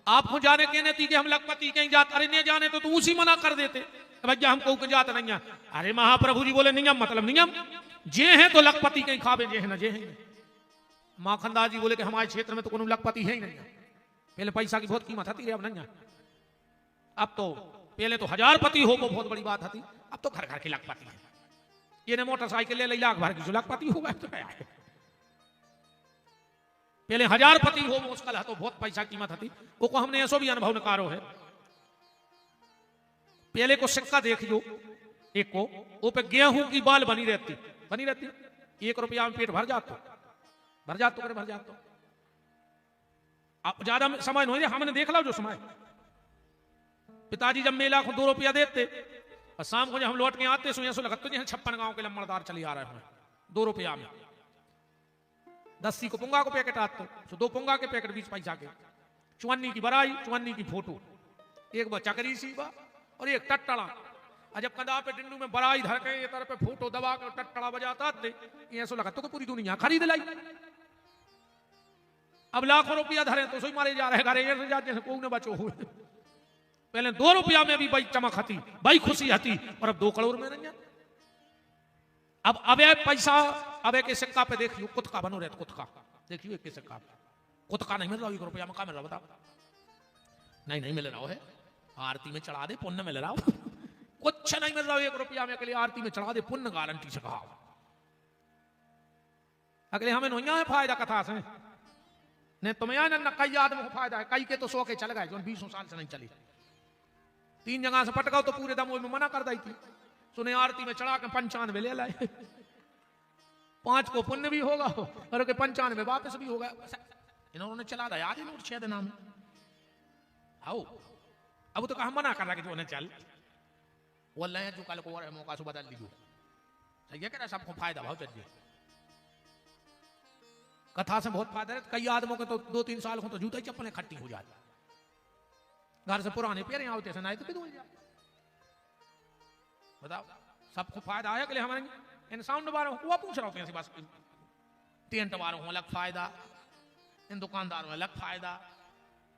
आपको जाने के नहीं थी कि हम लखपति कहीं जाते, अरे नहीं जाने तो तुम उसी मना कर देते, कि भैया हमको के जात नहीं है। अरे महाप्रभु जी बोले नियम मतलब नियम, जे हैं तो लखपति कहीं खावे, जे है ना जे हैं। माखनदास जी बोले कि हमारे क्षेत्र में तो कोनो लखपति है ही नहीं है। पहले पैसा की बहुत कीमत थी, अब नहीं है। अब तो पहले तो 1000 पति हो वो बहुत बड़ी बात थी, अब तो घर घर के लखपति है। ये ने मोटरसाइकिल ले लाख भर की जो लखपति होगा तो क्या है। पहले 1000 पति हो मुश्किल है तो बहुत पैसा कीमत थी। वो को हमने ऐसो भी अनुभव नकारो है। पहले को सिक्का देखियो, एक को वो पे गेहूं की बाल बनी रहती 1 रुपया में पेट भर जातो अब ज्यादा समय नहीं, हमने देख लो जो समय पिताजी जब मेला को 2 रुपया देते और शाम को जब हम लौट के आते सो ऐसा लगता है 56 गांव के लम्बरदार चले आ रहे हैं 2 रुपया में। 10 को पुंगा को पैकेट आते तो 2 पुंगा के पैकेट 20 पैसा के, चुन्नी की बराई, चुन्नी की फोटो, एक बार चकरी सी बा और एक टट्टड़ा। जब कंधा पे डिंडू में बराई धर के ये तरह पे फोटो दबा के टट्टड़ा बजाता थे, ऐसा लगा तो पूरी दुनिया खरीद लाई। अब लाखों रुपया धरे तो सोई मारे जा रहे घरे जैसे कोई न बचो हुए। पहले 2 रुपया में भी बड़ी चमक हती, बड़ी खुशी हती, और अब 2 करोड़ में नहीं है। अब पैसा अब के सिक्का पे देखियो, कुत्का बनो रहता, कुत्का देखियो एक के सिक्का पे कुत्का नहीं मिल रहा 1 रुपया में, क्या मिल रहा बताओ? नहीं मिल रहा है। आरती में चढ़ा दे पुण्य मिल रहा, कुछ नहीं मिल रहा 1 रुपया में, अगले आरती में चढ़ा दे पुण्य गारंटी से कहा। अगले हमें नहीं है फायदा कथा से, नहीं तुम्हें न कई आदमी को फायदा है, कई के तो 100 के चल गए जो 20 साल से नहीं चली। 3 जगह से पटकाओ तो पूरे दम में मना कर दी थी। सुने आरती में चढ़ा के 95 ले लाए, 5 को पुण्य भी होगा और 95 वापस भी होगा। इन्होंने चला दिया आज नोट 6 दिन में। आओ अब तो कहा मना कर रहा कि जो उन्हें चल वो ले जो कल को और मौका से बदल लीजिए। सही है कह सबको फायदा भाव चलिए। कथा से बहुत फायदा है। कई आदमों के तो 2-3 साल हो तो जूते चप्पलें खट्टी हो जाती, घर से पुराने पेरे होते से ना तो भी बताओ सबको फायदा है। के लिए हमारे इन साउंड वालों को पूछ रहा हूँ बस, टेंट वालों को अलग फायदा, इन दुकानदारों में अलग फायदा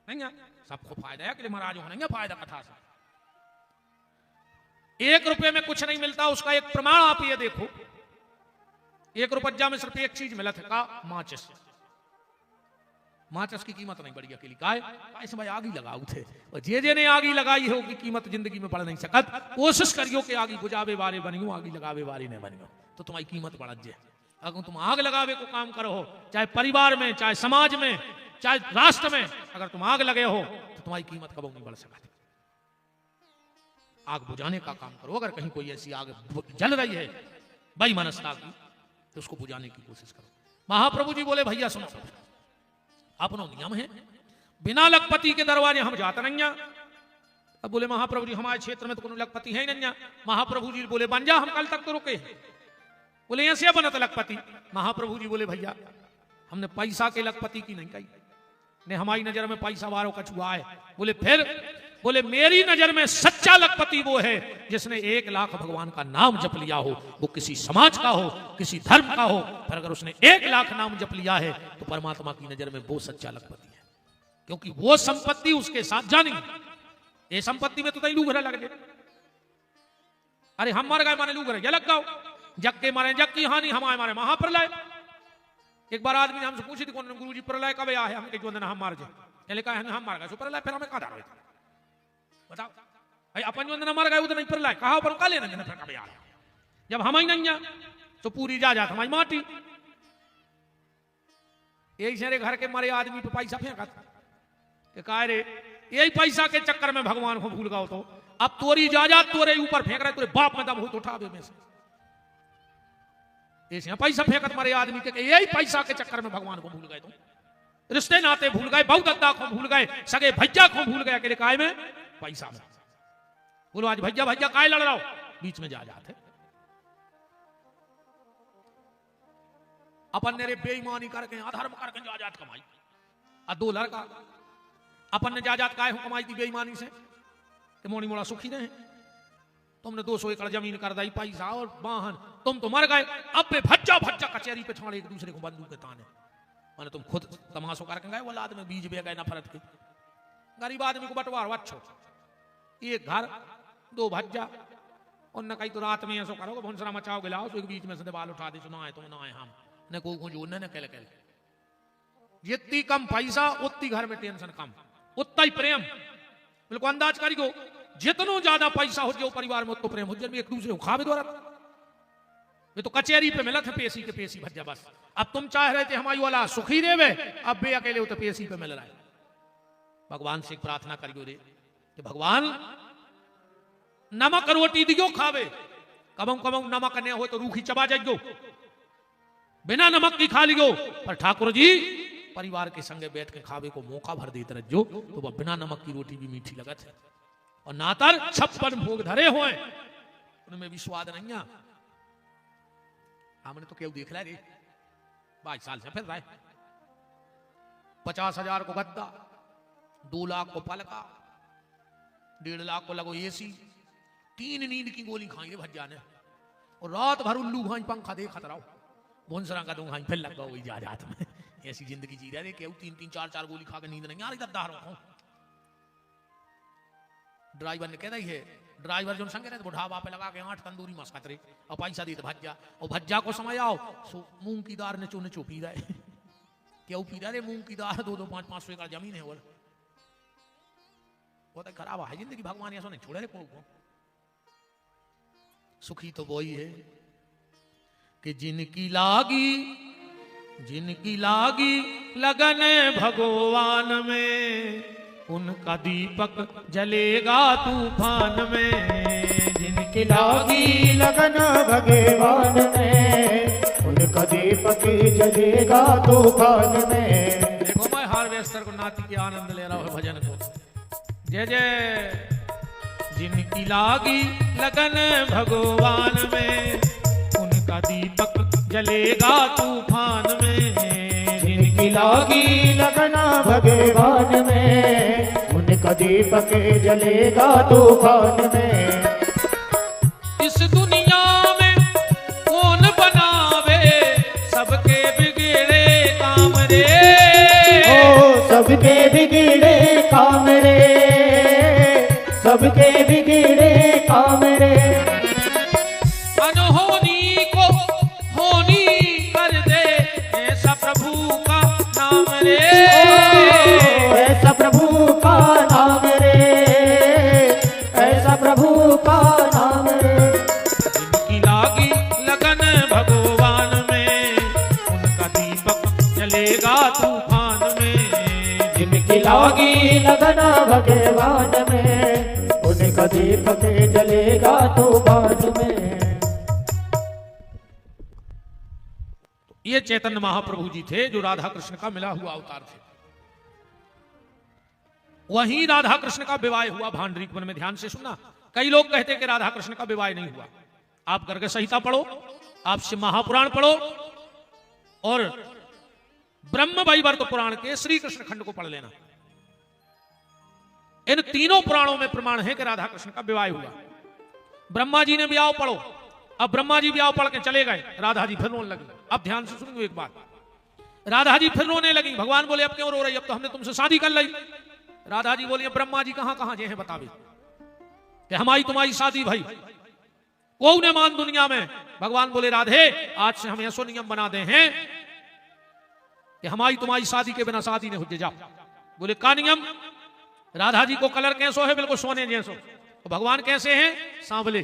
नहीं है, सबको फायदा है। के लिए महाराज होने है फायदा कथा से। 1 रुपये में कुछ नहीं मिलता, उसका एक प्रमाण आप ये देखो। 1 रुपया में सिर्फ एक चीज मिला था, माचिस। माचिस की कीमत नहीं बढ़ी अकेली का है भाई आग ही लगाऊ थे, और जे ने आग ही लगाई हो की कीमत जिंदगी में बढ़ नहीं सकत। कोशिश करियो कि आग बुझावे वाले बनियो, आग लगावे वाले नहीं बनियो तो तुम्हारी कीमत बढ़ जाए। अगर तुम आग लगावे को काम करो हो, चाहे परिवार में, चाहे समाज में, चाहे राष्ट्र में, अगर तुम आग लगे हो तो तुम्हारी कीमत कभी नहीं बढ़ सकती। आग बुझाने का काम करो। अगर कहीं कोई ऐसी आग जल रही है भाई मनस्ता की तो उसको बुझाने की कोशिश करो। महाप्रभु जी बोले भैया सुनो, अपनो नियम है, बिना लखपति के दरवाजे हम जाते नहीं है। अब बोले महाप्रभु जी हमारे क्षेत्र में तो कोई लखपति है ही नहीं है। महाप्रभु जी बोले बन जा, हम कल तक तो रुके हैं। बोले ऐसे बनत लखपति। महाप्रभु जी बोले भैया हमने पैसा के लखपति की नहीं कही, ने हमारी नजर में पैसा वारों का छुआ है। बोले फिर? बोले मेरी नजर में सच्चा लखपति वो है जिसने 1 लाख भगवान का नाम जप लिया हो, वो किसी समाज का हो, किसी धर्म का हो, पर अगर उसने 1 लाख नाम जप लिया है तो परमात्मा की नजर में वो सच्चा लखपति है, क्योंकि वो संपत्ति उसके साथ जानी। ये संपत्ति में तो तई लूघरा लग गए। अरे हम मर गए माने लूघरा, ये लग गाओ, जग के मारे जग की हानि, हमारे मारे महाप्रलय। एक बार आदमी ने हमसे पूछी थी कौन गुरु जी प्रलय कब आया है, हमने जो हम मार जाए कहा हम मार गए प्रलय, फिर हमें कहा था बताओ भाई अपन जो मर गए उधर नहीं प्रलय कहा पर का लेना देना, फिर कब आ जब हम ही नहीं तो पूरी जा जाता हमारी माटी। यही सारे घर के मारे आदमी पे पैसा फेंका कहा रे यही पैसा के चक्कर में भगवान को भूल गए। तो अब तोरी जायदाद तोरे ऊपर फेंक रहे, तोरे बाप में दम हो तो उठावे में से ऐसे पैसा फेंकत मारे आदमी के यही पैसा के चक्कर में भगवान को भूल गए। तो रिश्ते नाते भूल गए, बहुत अद्दा को भूल गए, सगे भैया को भूल गए, अकेले काय में पैसा में। बोलो आज भैया भैया काय लड़ रहा हो, बीच में जा जाते अपन ने रे बेईमानी करके अधर्म करके जायदाद कमाई। और 2 लड़का अपन ने जायदाद काय कमाई थी बेईमानी से, कि मोनी मोड़ा सुखी रहे। तुमने 200 एकड़ जमीन कर दी, पैसा और वाहन, तुम तो मर गए। अब पे भज्जा भज्जा कचहरी पे छाड़े एक दूसरे को बंदूक के ताने, माने तुम खुद तमाशो करके गए, वाला आदमी बीज बे गए नफरत के। गरीब आदमी को बंटवार अच्छो, 1 घर 2 भज्जा और न कहीं तो रात में ऐसा करोगे भुंसरा मचाओ गिलाओ तो एक बीच में से बाल उठा दे सुना है तुम ना है हम न को जो न कल कल जितनी कम पैसा उतनी घर में टेंशन कम उतना ही प्रेम बिल्कुल अंदाज करी को जितनो ज्यादा पैसा हो जाओ परिवार में उतो प्रेम हो जाए एक दूसरे को खावे द्वारा वे तो कचहरी पे मिला था पेशी के पेशी भज्जा बस अब तुम चाह रहे थे हमारी वाला सुखी देवे अब बे अकेले हो तो पेशी पे मिल रहा है भगवान से प्रार्थना करियो रे कि भगवान नमक रोटी दियो खावे कबम कबम नमक नहीं हो तो रूखी चबा जाइयो बिना नमक की खा लियो पर ठाकुर जी परिवार के संगे बैठ के खावे को मौका भर देते रहो तो वह बिना नमक की रोटी भी मीठी लगत है और नातर 56 भोग धरे हुए उनमें भी स्वाद नहीं है हमने तो क्यों देख ला रे 22 साल से फिर रहा है 50,000 को गद्दा 2 लाख को पलका 1.5 लाख को लगो एसी 3 नींद की गोली खाएंगे भज्जा ने और रात भर उल्लू खाई पंखा देखत रहो भुंसरा का दूंगा फिर लग गया वही जा जात में ऐसी जिंदगी जी रहे क्यों 3-3 4-4 गोली खा के नींद नहीं आ रही इधर रहा ड्राइवर ने कह रही है ड्राइवर जो संगे रहे बुढ़ावा पे लगा के 8 तंदूरी मस खतरे और पैसा दी तो भज्जा और भज्जा को समय आओ मूंग की दार ने चो पी रहा है क्यों पी रहा है मूंग की दार 2-2 5-5 एकड़ जमीन है वो तो खराब है जिंदगी भगवान ऐसा नहीं छोड़े रे को सुखी तो वही है कि जिनकी लागी लगन भगवान में उनका दीपक जलेगा तूफान में जिनकी लागी लगन भगवान में उनका दीपक जलेगा तूफान में। देखो मैं हार्वेस्टर को नाती के आनंद ले रहा हूँ भजन को जय जय जिनकी लागी लगन भगवान में उनका दीपक जलेगा तूफान में जिनकी लागी लगन भगवान में उनका दीपक जलेगा तूफान में। इस दुनिया में कौन बनावे सबके बिगड़े काम रे ओ सबके बिगड़े काम रे सबके बिगड़े काम रे अनहोनी को होनी कर दे ऐसा प्रभु का नाम रे ऐसा प्रभु का नाम रे ऐसा प्रभु का नाम रे। जिनकी लागी लगन भगवान में उनका दीपक जलेगा तूफान में जिनकी लागी लगन भगवान में उनका दीपक जलेगा तूफान में। ये चैतन्य महाप्रभु जी थे जो राधा कृष्ण का मिला हुआ अवतार थे। वहीं राधा कृष्ण का विवाह हुआ भांडरिक वन में। ध्यान से सुनना, कई लोग कहते कि राधा कृष्ण का विवाह नहीं हुआ। आप गर्ग संहिता पढ़ो, आप शिव महापुराण पढ़ो और ब्रह्म वैवर्त पुराण के श्री कृष्ण खंड को पढ़ लेना। इन तीनों पुराणों में प्रमाण है कि राधा कृष्ण का विवाह हुआ। ब्रह्मा जी ने ब्याह पढ़ो, अब ब्रह्मा जी ब्याह पढ़ के चले गए, राधा जी फिर रोने लगी। अब ध्यान से सुनिए एक बात, राधा जी फिर रोने लगी। भगवान बोले अब क्यों रो रही, अब तो हमने तुमसे शादी कर ली। राधा जी बोली ब्रह्मा जी कहां कहां जे हैं बतावे कि हमारी तुम्हारी शादी भाई को ने मान दुनिया में। भगवान बोले राधे आज से हम ऐसो नियम बना दे हैं कि हमारी तुम्हारी शादी के बिना शादी नहीं हो जाओ। बोले का नियम? राधा जी को कलर कैसो है? बिल्कुल सोने जैसो। तो भगवान कैसे हैं? सांवले।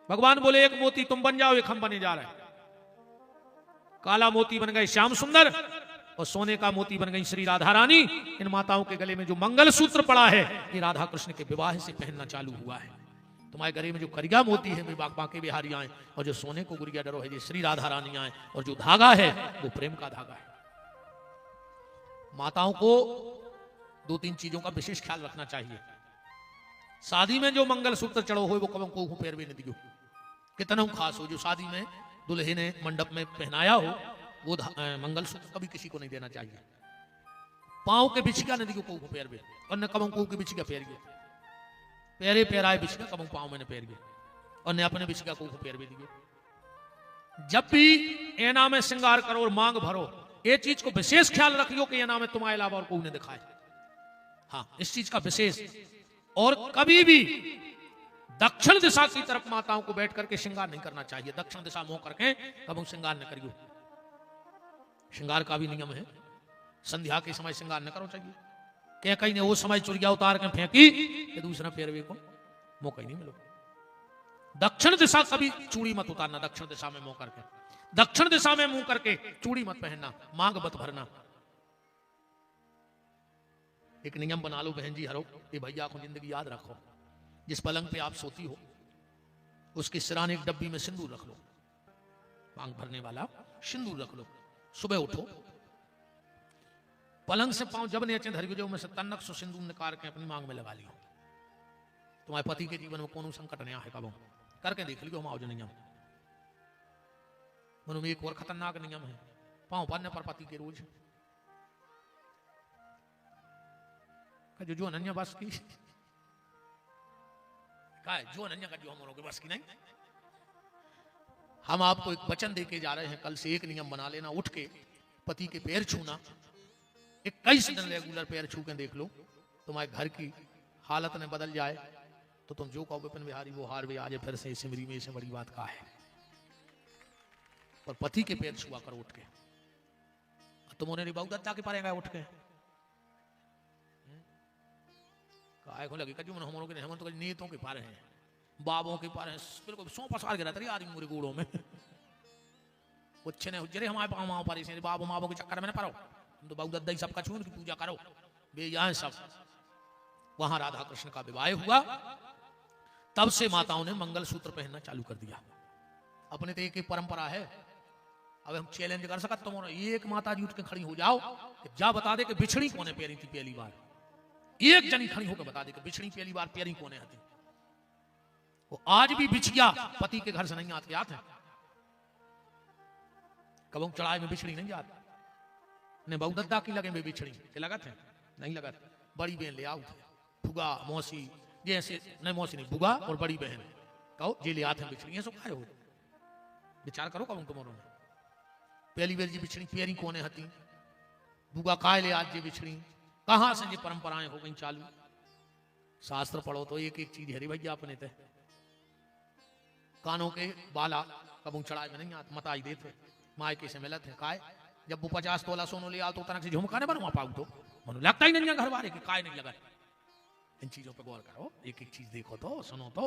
भगवान बोले एक मोती तुम बन जाओ, एक हम बने जा रहे हैं। काला मोती बन गए श्याम सुंदर और सोने का मोती बन गई श्री राधा रानी। इन माताओं के गले में जो मंगल सूत्र पड़ा है ये राधा कृष्ण के विवाह से पहनना चालू हुआ है। तुम्हारे गले में जो करिया मोती है वे बांके बिहारी आए, और जो सोने को गुरिया डरो है ये श्री राधा रानी आए, और जो धागा है वो प्रेम का धागा है। माताओं को 2-3 चीजों का विशेष ख्याल रखना चाहिए। शादी में जो मंगल सूत्र चढ़ो हो वो कब को पैर भी नहीं दियो, कितना खास हो। जो शादी में दुल्हे ने मंडप में पहनाया हो वो मंगल सूत्र कभी किसी को नहीं देना चाहिए। पांव के बिछिका नहीं दियो को पैर में, और न कब को के बिछिका पैर गए, पैरे पैराए बिछिका कब पांव में पैर गए, और न अपने बिछिका को पैर भी दियो। जब भी एना में श्रृंगार करो और मांग भरो, ये चीज को विशेष ख्याल रखियो कि एना में तुम्हारे अलावा और कोई ने दिखाए। हाँ, इस चीज का विशेष। और कभी भी दक्षिण दिशा की तरफ माताओं को बैठ करके श्रृंगार नहीं करना चाहिए। दक्षिण दिशा मुंह करके कभी श्रृंगार न करियो। श्रृंगार का भी नियम है, संध्या के समय श्रृंगार न करो चाहिए। क्या कहीं ने वो समय चुरिया उतार के फेंकी कि दूसरा पैरवे को मौका ही नहीं मिलो। दक्षिण दिशा कभी चूड़ी मत उतारना, दक्षिण दिशा में मुंह करके, दक्षिण दिशा में मुंह करके चूड़ी मत पहनना, मांग मत भरना। एक नियम बना लो बहन जी हरो, ये भैया को जिंदगी याद रखो, जिस पलंग पे आप सोती हो उसके सिराने एक डब्बी में सिंदूर रख लो, मांग भरने वाला सिंदूर रख लो। सुबह उठो, पलंग से पांव जब नीचे धर जो में से तन्नक सो सिंदूर निकाल के अपनी मांग में लगा लियो। तुम्हारे पति के जीवन में कौन संकट नहीं आए कबो, करके देख लियो। हम आओ जो नियम मनु में एक और खतरनाक नियम है, पांव भरने पर पति के रोज जो अनन्या बस की का है, जो अनन्या का जो हम के बस की नहीं। हम आपको एक वचन देके जा रहे हैं, कल से एक नियम बना लेना, उठ के पति के पैर छूना, 21 दिन रेगुलर पैर छू के देख लो, तुम्हारे घर की हालत ने बदल जाए तो तुम जो कहो विपिन बिहारी वो हार वे आज फिर से सिमरी में, इससे बड़ी बात का है। और पति के पैर छुआ कर उठ के, तुम उन्हें बहुत दत्ता के पारेगा उठ के काय को लगे कजू हमरों के हम तो नेतों के पारे हैं, बाबों के पारे हैं, बिल्कुल सौ पसार गिरा तरी आदमी मुरे गुड़ों में अच्छे ने जरे हमारे पाँव माँ पारी से बाबू माँ के चक्कर में न पड़ो, तुम तो बहुत दद्दा ही सबका छू, उनकी पूजा करो बे यहाँ सब। वहां राधा कृष्ण का विवाह हुआ, तब से माताओं ने मंगल सूत्र पहनना चालू कर दिया। अपने तो एक एक परंपरा है, अब हम चैलेंज कर सकते, तुम एक माता जी उठ के खड़ी हो जाओ, जा बता दे कि बिछड़ी कोने पैरी थी पहली बार, एक जनी खड़ी होकर बता दे कि बिछड़ी पहली बार पैरी कोने आती। वो आज भी बिछिया पति के घर से नहीं आते, आते कबों चढ़ाए में बिछड़ी नहीं जाती, ने बहुत दद्दा की लगे में बिछड़ी के लगत है नहीं लगत। बड़ी बहन ले आओ थे, फुगा मौसी जैसे नहीं, मौसी नहीं फुगा और बड़ी बहन कहो जे ले आते बिछड़ी, ये सब खाए हो विचार करो कबों तुम्हारों ने पहली बार जी बिछड़ी पैरी कोने हती, बुगा काय ले आज जे बिछड़ी, कहां से ये परंपराएं हो गई चालू। शास्त्र पढ़ो तो एक एक चीज हरी भैया अपने थे, कानों के बाला कबू चढ़ाए में नहीं आते, मताई देते मायके से मिलत है काय, जब वो 50 तोला सोनो ले आओ तो तनक से झुमका ने बनवा पाऊ तो मनु लगता ही नहीं घर वाले कि काय नहीं लगा। इन चीजों पे गौर करो, एक एक चीज देखो तो सुनो तो,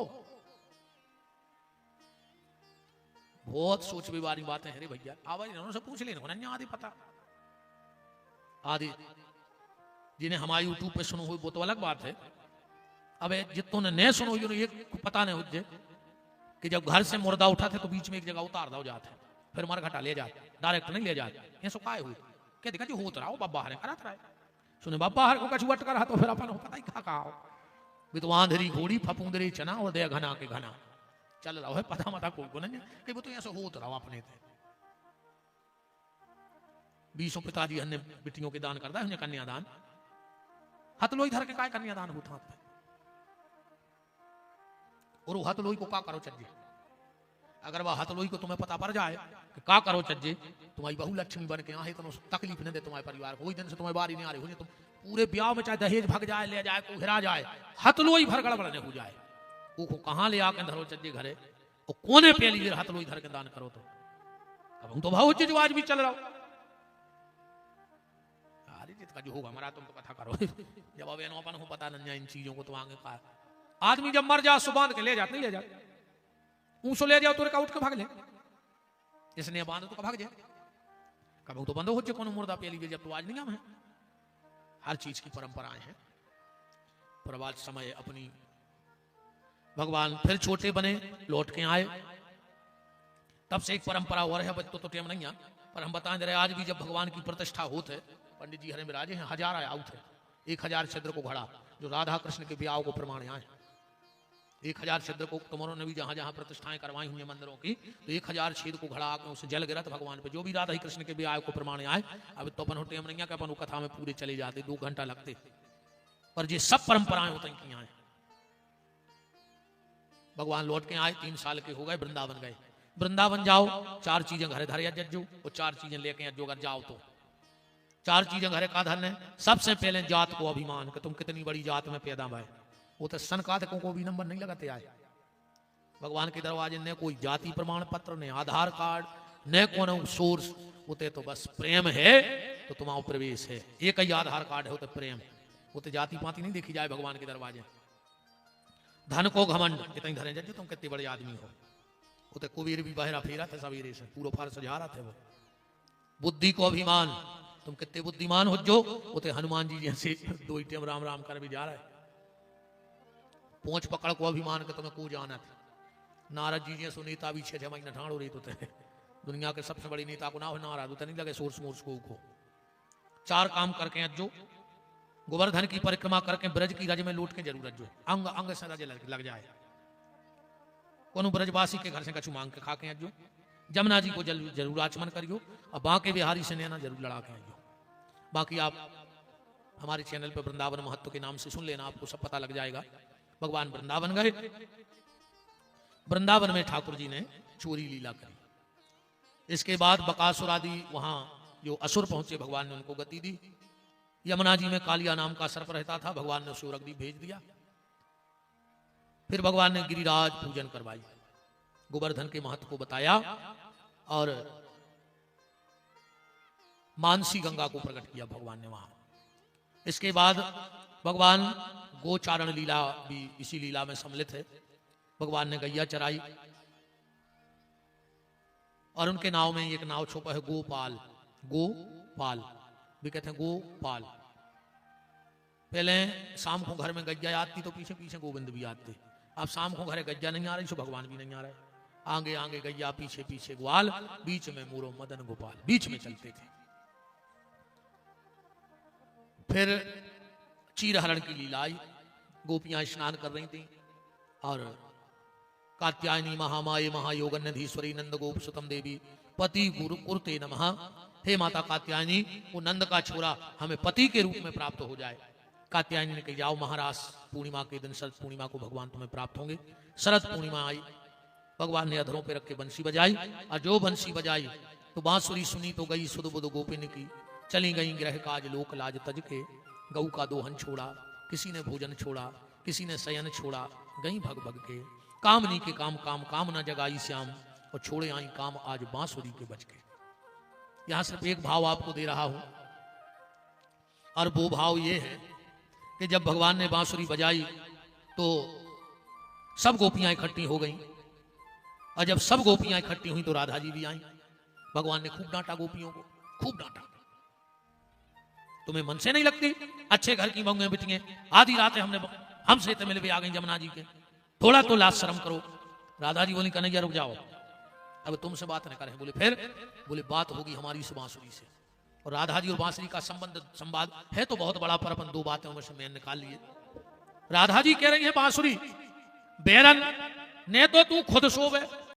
बहुत सोच विवारी बातें हैं रे भैया। आवाज इन्होंने से पूछ लेना नहीं आदि पता, आदि जिन्हें हमारे यूट्यूब पे सुनो हुई वो तो अलग बात है। अब जितों ने नहीं सुनो हुई एक पता नहीं हो कि जब घर से मुर्दा उठा थे तो बीच में एक जगह उतार दो जाते, फिर मर घटा ले जाते, डायरेक्ट नहीं ले जाते, ये सो काय हुई क्या देखा जी होत रहा बाबा हरे करात रहा सुने बाबा हर को कछु अटका रहा तो फिर अपन पता ही खा भी तो आंधरी घोड़ी फपूंदरी चना और दे घना के घना चल रहा है, पता मता को नहीं कि वो तो ऐसा होत रहा अपने थे। 20 पिताजी अन्य बेटियों के दान करता है, कन्यादान हथलोई धर के काय कन्यादान होता हाथ पे, और वो हथलोई को का करो चज्जे, अगर वह हथलोई को तुम्हें पता पड़ जाए कि का करो चज्जे, तुम्हारी बहु लक्ष्मी बन के आए तो तकलीफ नहीं दे तुम्हारे परिवार को, दिन से तुम्हारी बारी नहीं आ रही हो, तुम पूरे ब्याह में चाहे दहेज भग जाए ले जाए को हिरा जाए, हथलोई भर गड़बड़ नहीं हो जाए, वो को कहां ले आके धरो चज्जे घरे, और कोने पे लीजिए हथलोई धर के दान करो तो। अब हम तो भाव जो आज भी चल रहा हो का जो होगा हमारा, तुम तो कथा करो जब अब अपन को पता नहीं इन चीजों को तो आगे का आदमी जब मर जा सुबांध के ले जाते नहीं ले जाते, ऊंसो ले जाओ तो उठ के भाग ले, इसने बांध तो भाग जाए, कब तो बंद हो जाए कौन मुर्दा पे लीजिए, जब तो आज नियम है, हर चीज की परंपराएं हैं। पर आज समय अपनी भगवान फिर छोटे बने लौट के आए, तब से एक परंपरा हो रहा है, बच्चों तो टेम नहीं है पर हम बता दे रहे आज भी जब भगवान की प्रतिष्ठा होते है, पंडित जी हरे विराजे हैं, 1000 आए थे, 1000 छिद्र को घड़ा जो राधा कृष्ण के ब्याह को प्रमाण आए, 1000 छिद्र को तुम्हारों ने भी जहां जहां प्रतिष्ठाएं करवाई हुई है मंदिरों की, तो 1000 छेद को घड़ा आकर उसे जल गिरा था भगवान पे, जो भी राधा कृष्ण के ब्याह को प्रमाण आए। अब तो अपन टेम नहीं है कि अपन कथा में पूरे चले जाते, 2 घंटा लगते, पर ये सब परंपराएं होती हैं यहाँ। भगवान लौट के आए, 3 साल के हो गए, वृंदावन गए, वृंदावन जाओ 4 चीजें घरे धरे जज्जू, और 4 चीजें लेके जो अगर जाओ तो 4 चीजें घरे का धन है। सबसे पहले जात को अभिमान कि तुम कितनी बड़ी जात में पैदा भाई, वो तो सनकादकों को भी नंबर नहीं लगाते आए, भगवान के दरवाजे न कोई जाति प्रमाण पत्र, न आधार कार्ड, न कोनो सोर्स, उते तो बस प्रेम है तो तुम्हारा प्रवेश है। एक ही आधार कार्ड है, उते प्रेम, उते जाति पाति नहीं देखी जाए भगवान के दरवाजे। धन को घमंड, इतनी धरे जज तुम कितने बड़े आदमी हो, उते कुबेर भी बहरा फेरा थे सवेरे से, पूरा फार सजा रहा थे वो। बुद्धि को अभिमान, तुम कितने बुद्धिमान हो जो, उते हनुमान जी जैसे दो टाइम राम राम कर भी जा रहा है। पोंछ पकड़ को अभिमान के तुम्हें को जाना था। नारद जी जैसे नेता भी 6 महीने ठाणो रही तो दुनिया के सबसे बड़ी नेता को ना हो नाराज, तो नहीं लगे सोर्स मोर्स को। 4 काम करके अज्जो, गोवर्धन की परिक्रमा करके ब्रज की रज में लूट के जरूर अज्जो, अंग अंग से रज लग जाए। कोनो ब्रजवासी के घर से कछु मांग के खा के अज्जो, जमुना जी को जरूर आचमन करियो, और बांके बिहारी से नैना जरूर लड़ा के आइयो। बाकी आप हमारे चैनल पर वृंदावन महत्व के नाम से सुन लेना, आपको सब पता लग जाएगा। भगवान वृंदावन गए, वृंदावन में ठाकुर जी ने चोरी लीला करी। इसके बाद बकासुर आदि वहां जो असुर पहुंचे, भगवान ने उनको गति दी। यमुना जी में कालिया नाम का सर्प रहता था, भगवान ने उसे रगदी भेज दिया। फिर भगवान ने गिरिराज पूजन करवाई, गोवर्धन के महत्व को बताया और मानसी गंगा को प्रकट किया भगवान ने वहां। इसके बाद भगवान गोचारण लीला भी इसी लीला में सम्मिलित है। भगवान ने गैया चराई और उनके नाव में एक नाव छुपा है गोपाल, गोपाल भी कहते हैं गोपाल। पहले शाम को घर में गैया आती तो पीछे पीछे गोविंद भी आते। अब शाम को घर गैया नहीं आ रही तो भगवान भी नहीं आ रहे। आगे आगे गैया, पीछे पीछे ग्वाल, बीच में मोरो मदन गोपाल बीच में चलते थे। फिर चीरहरण की लीला आई, गोपियां स्नान कर रही थी और कात्यायनी महामाये महायोगन्यधीश्वरी नंद गोप सुतम देवी पति गुरु कुरुते नमः। हे माता कात्यायनी, वो नंद का छोरा हमें पति के रूप में प्राप्त हो जाए। कात्यायनी ने कही जाओ महाराज, पूर्णिमा के दिन शरद पूर्णिमा को भगवान तुम्हें प्राप्त होंगे। शरद पूर्णिमा आई, भगवान ने अधरों पे रख के बंसी बजाई और जो बंसी बजाई तो बांसुरी सुनी तो गई सुध बुध गोपिन की। चली गई ग्रह काज लोक लाज तज के, गऊ का दोहन छोड़ा, किसी ने भोजन छोड़ा, किसी ने शयन छोड़ा, गई भग भग के। कामनी के काम काम, काम न जगाई श्याम, और छोड़े आई काम आज बांसुरी के बज के। यहां सिर्फ एक भाव आपको दे रहा हूं, और वो भाव ये है कि जब भगवान ने बांसुरी बजाई तो सब गोपियां इकट्ठी हो गईं, और जब सब गोपियां इकट्ठी हुई तो राधा जी भी आई। भगवान ने खूब डांटा गोपियों को, खूब डांटा। तुम्हें मन से नहीं लगती? अच्छे घर की बहुएं बिटियां आधी रात हमसे तो मिलवे आ गई जमुना जी के, थोड़ा तो लाज शर्म करो। राधा जी बोली कन्हैया रुक जाओ, अब तुमसे बात न करें। बोले फिर? बोले बात होगी हमारी इस बांसुरी से। और राधा जी और बांसुरी का संवाद है तो बहुत बड़ा, पर अपन 2 बातें उनमें से मैंने निकाल लिए। राधा जी कह रही है बांसुरी, बेरन ने तो तू खुद सोवे,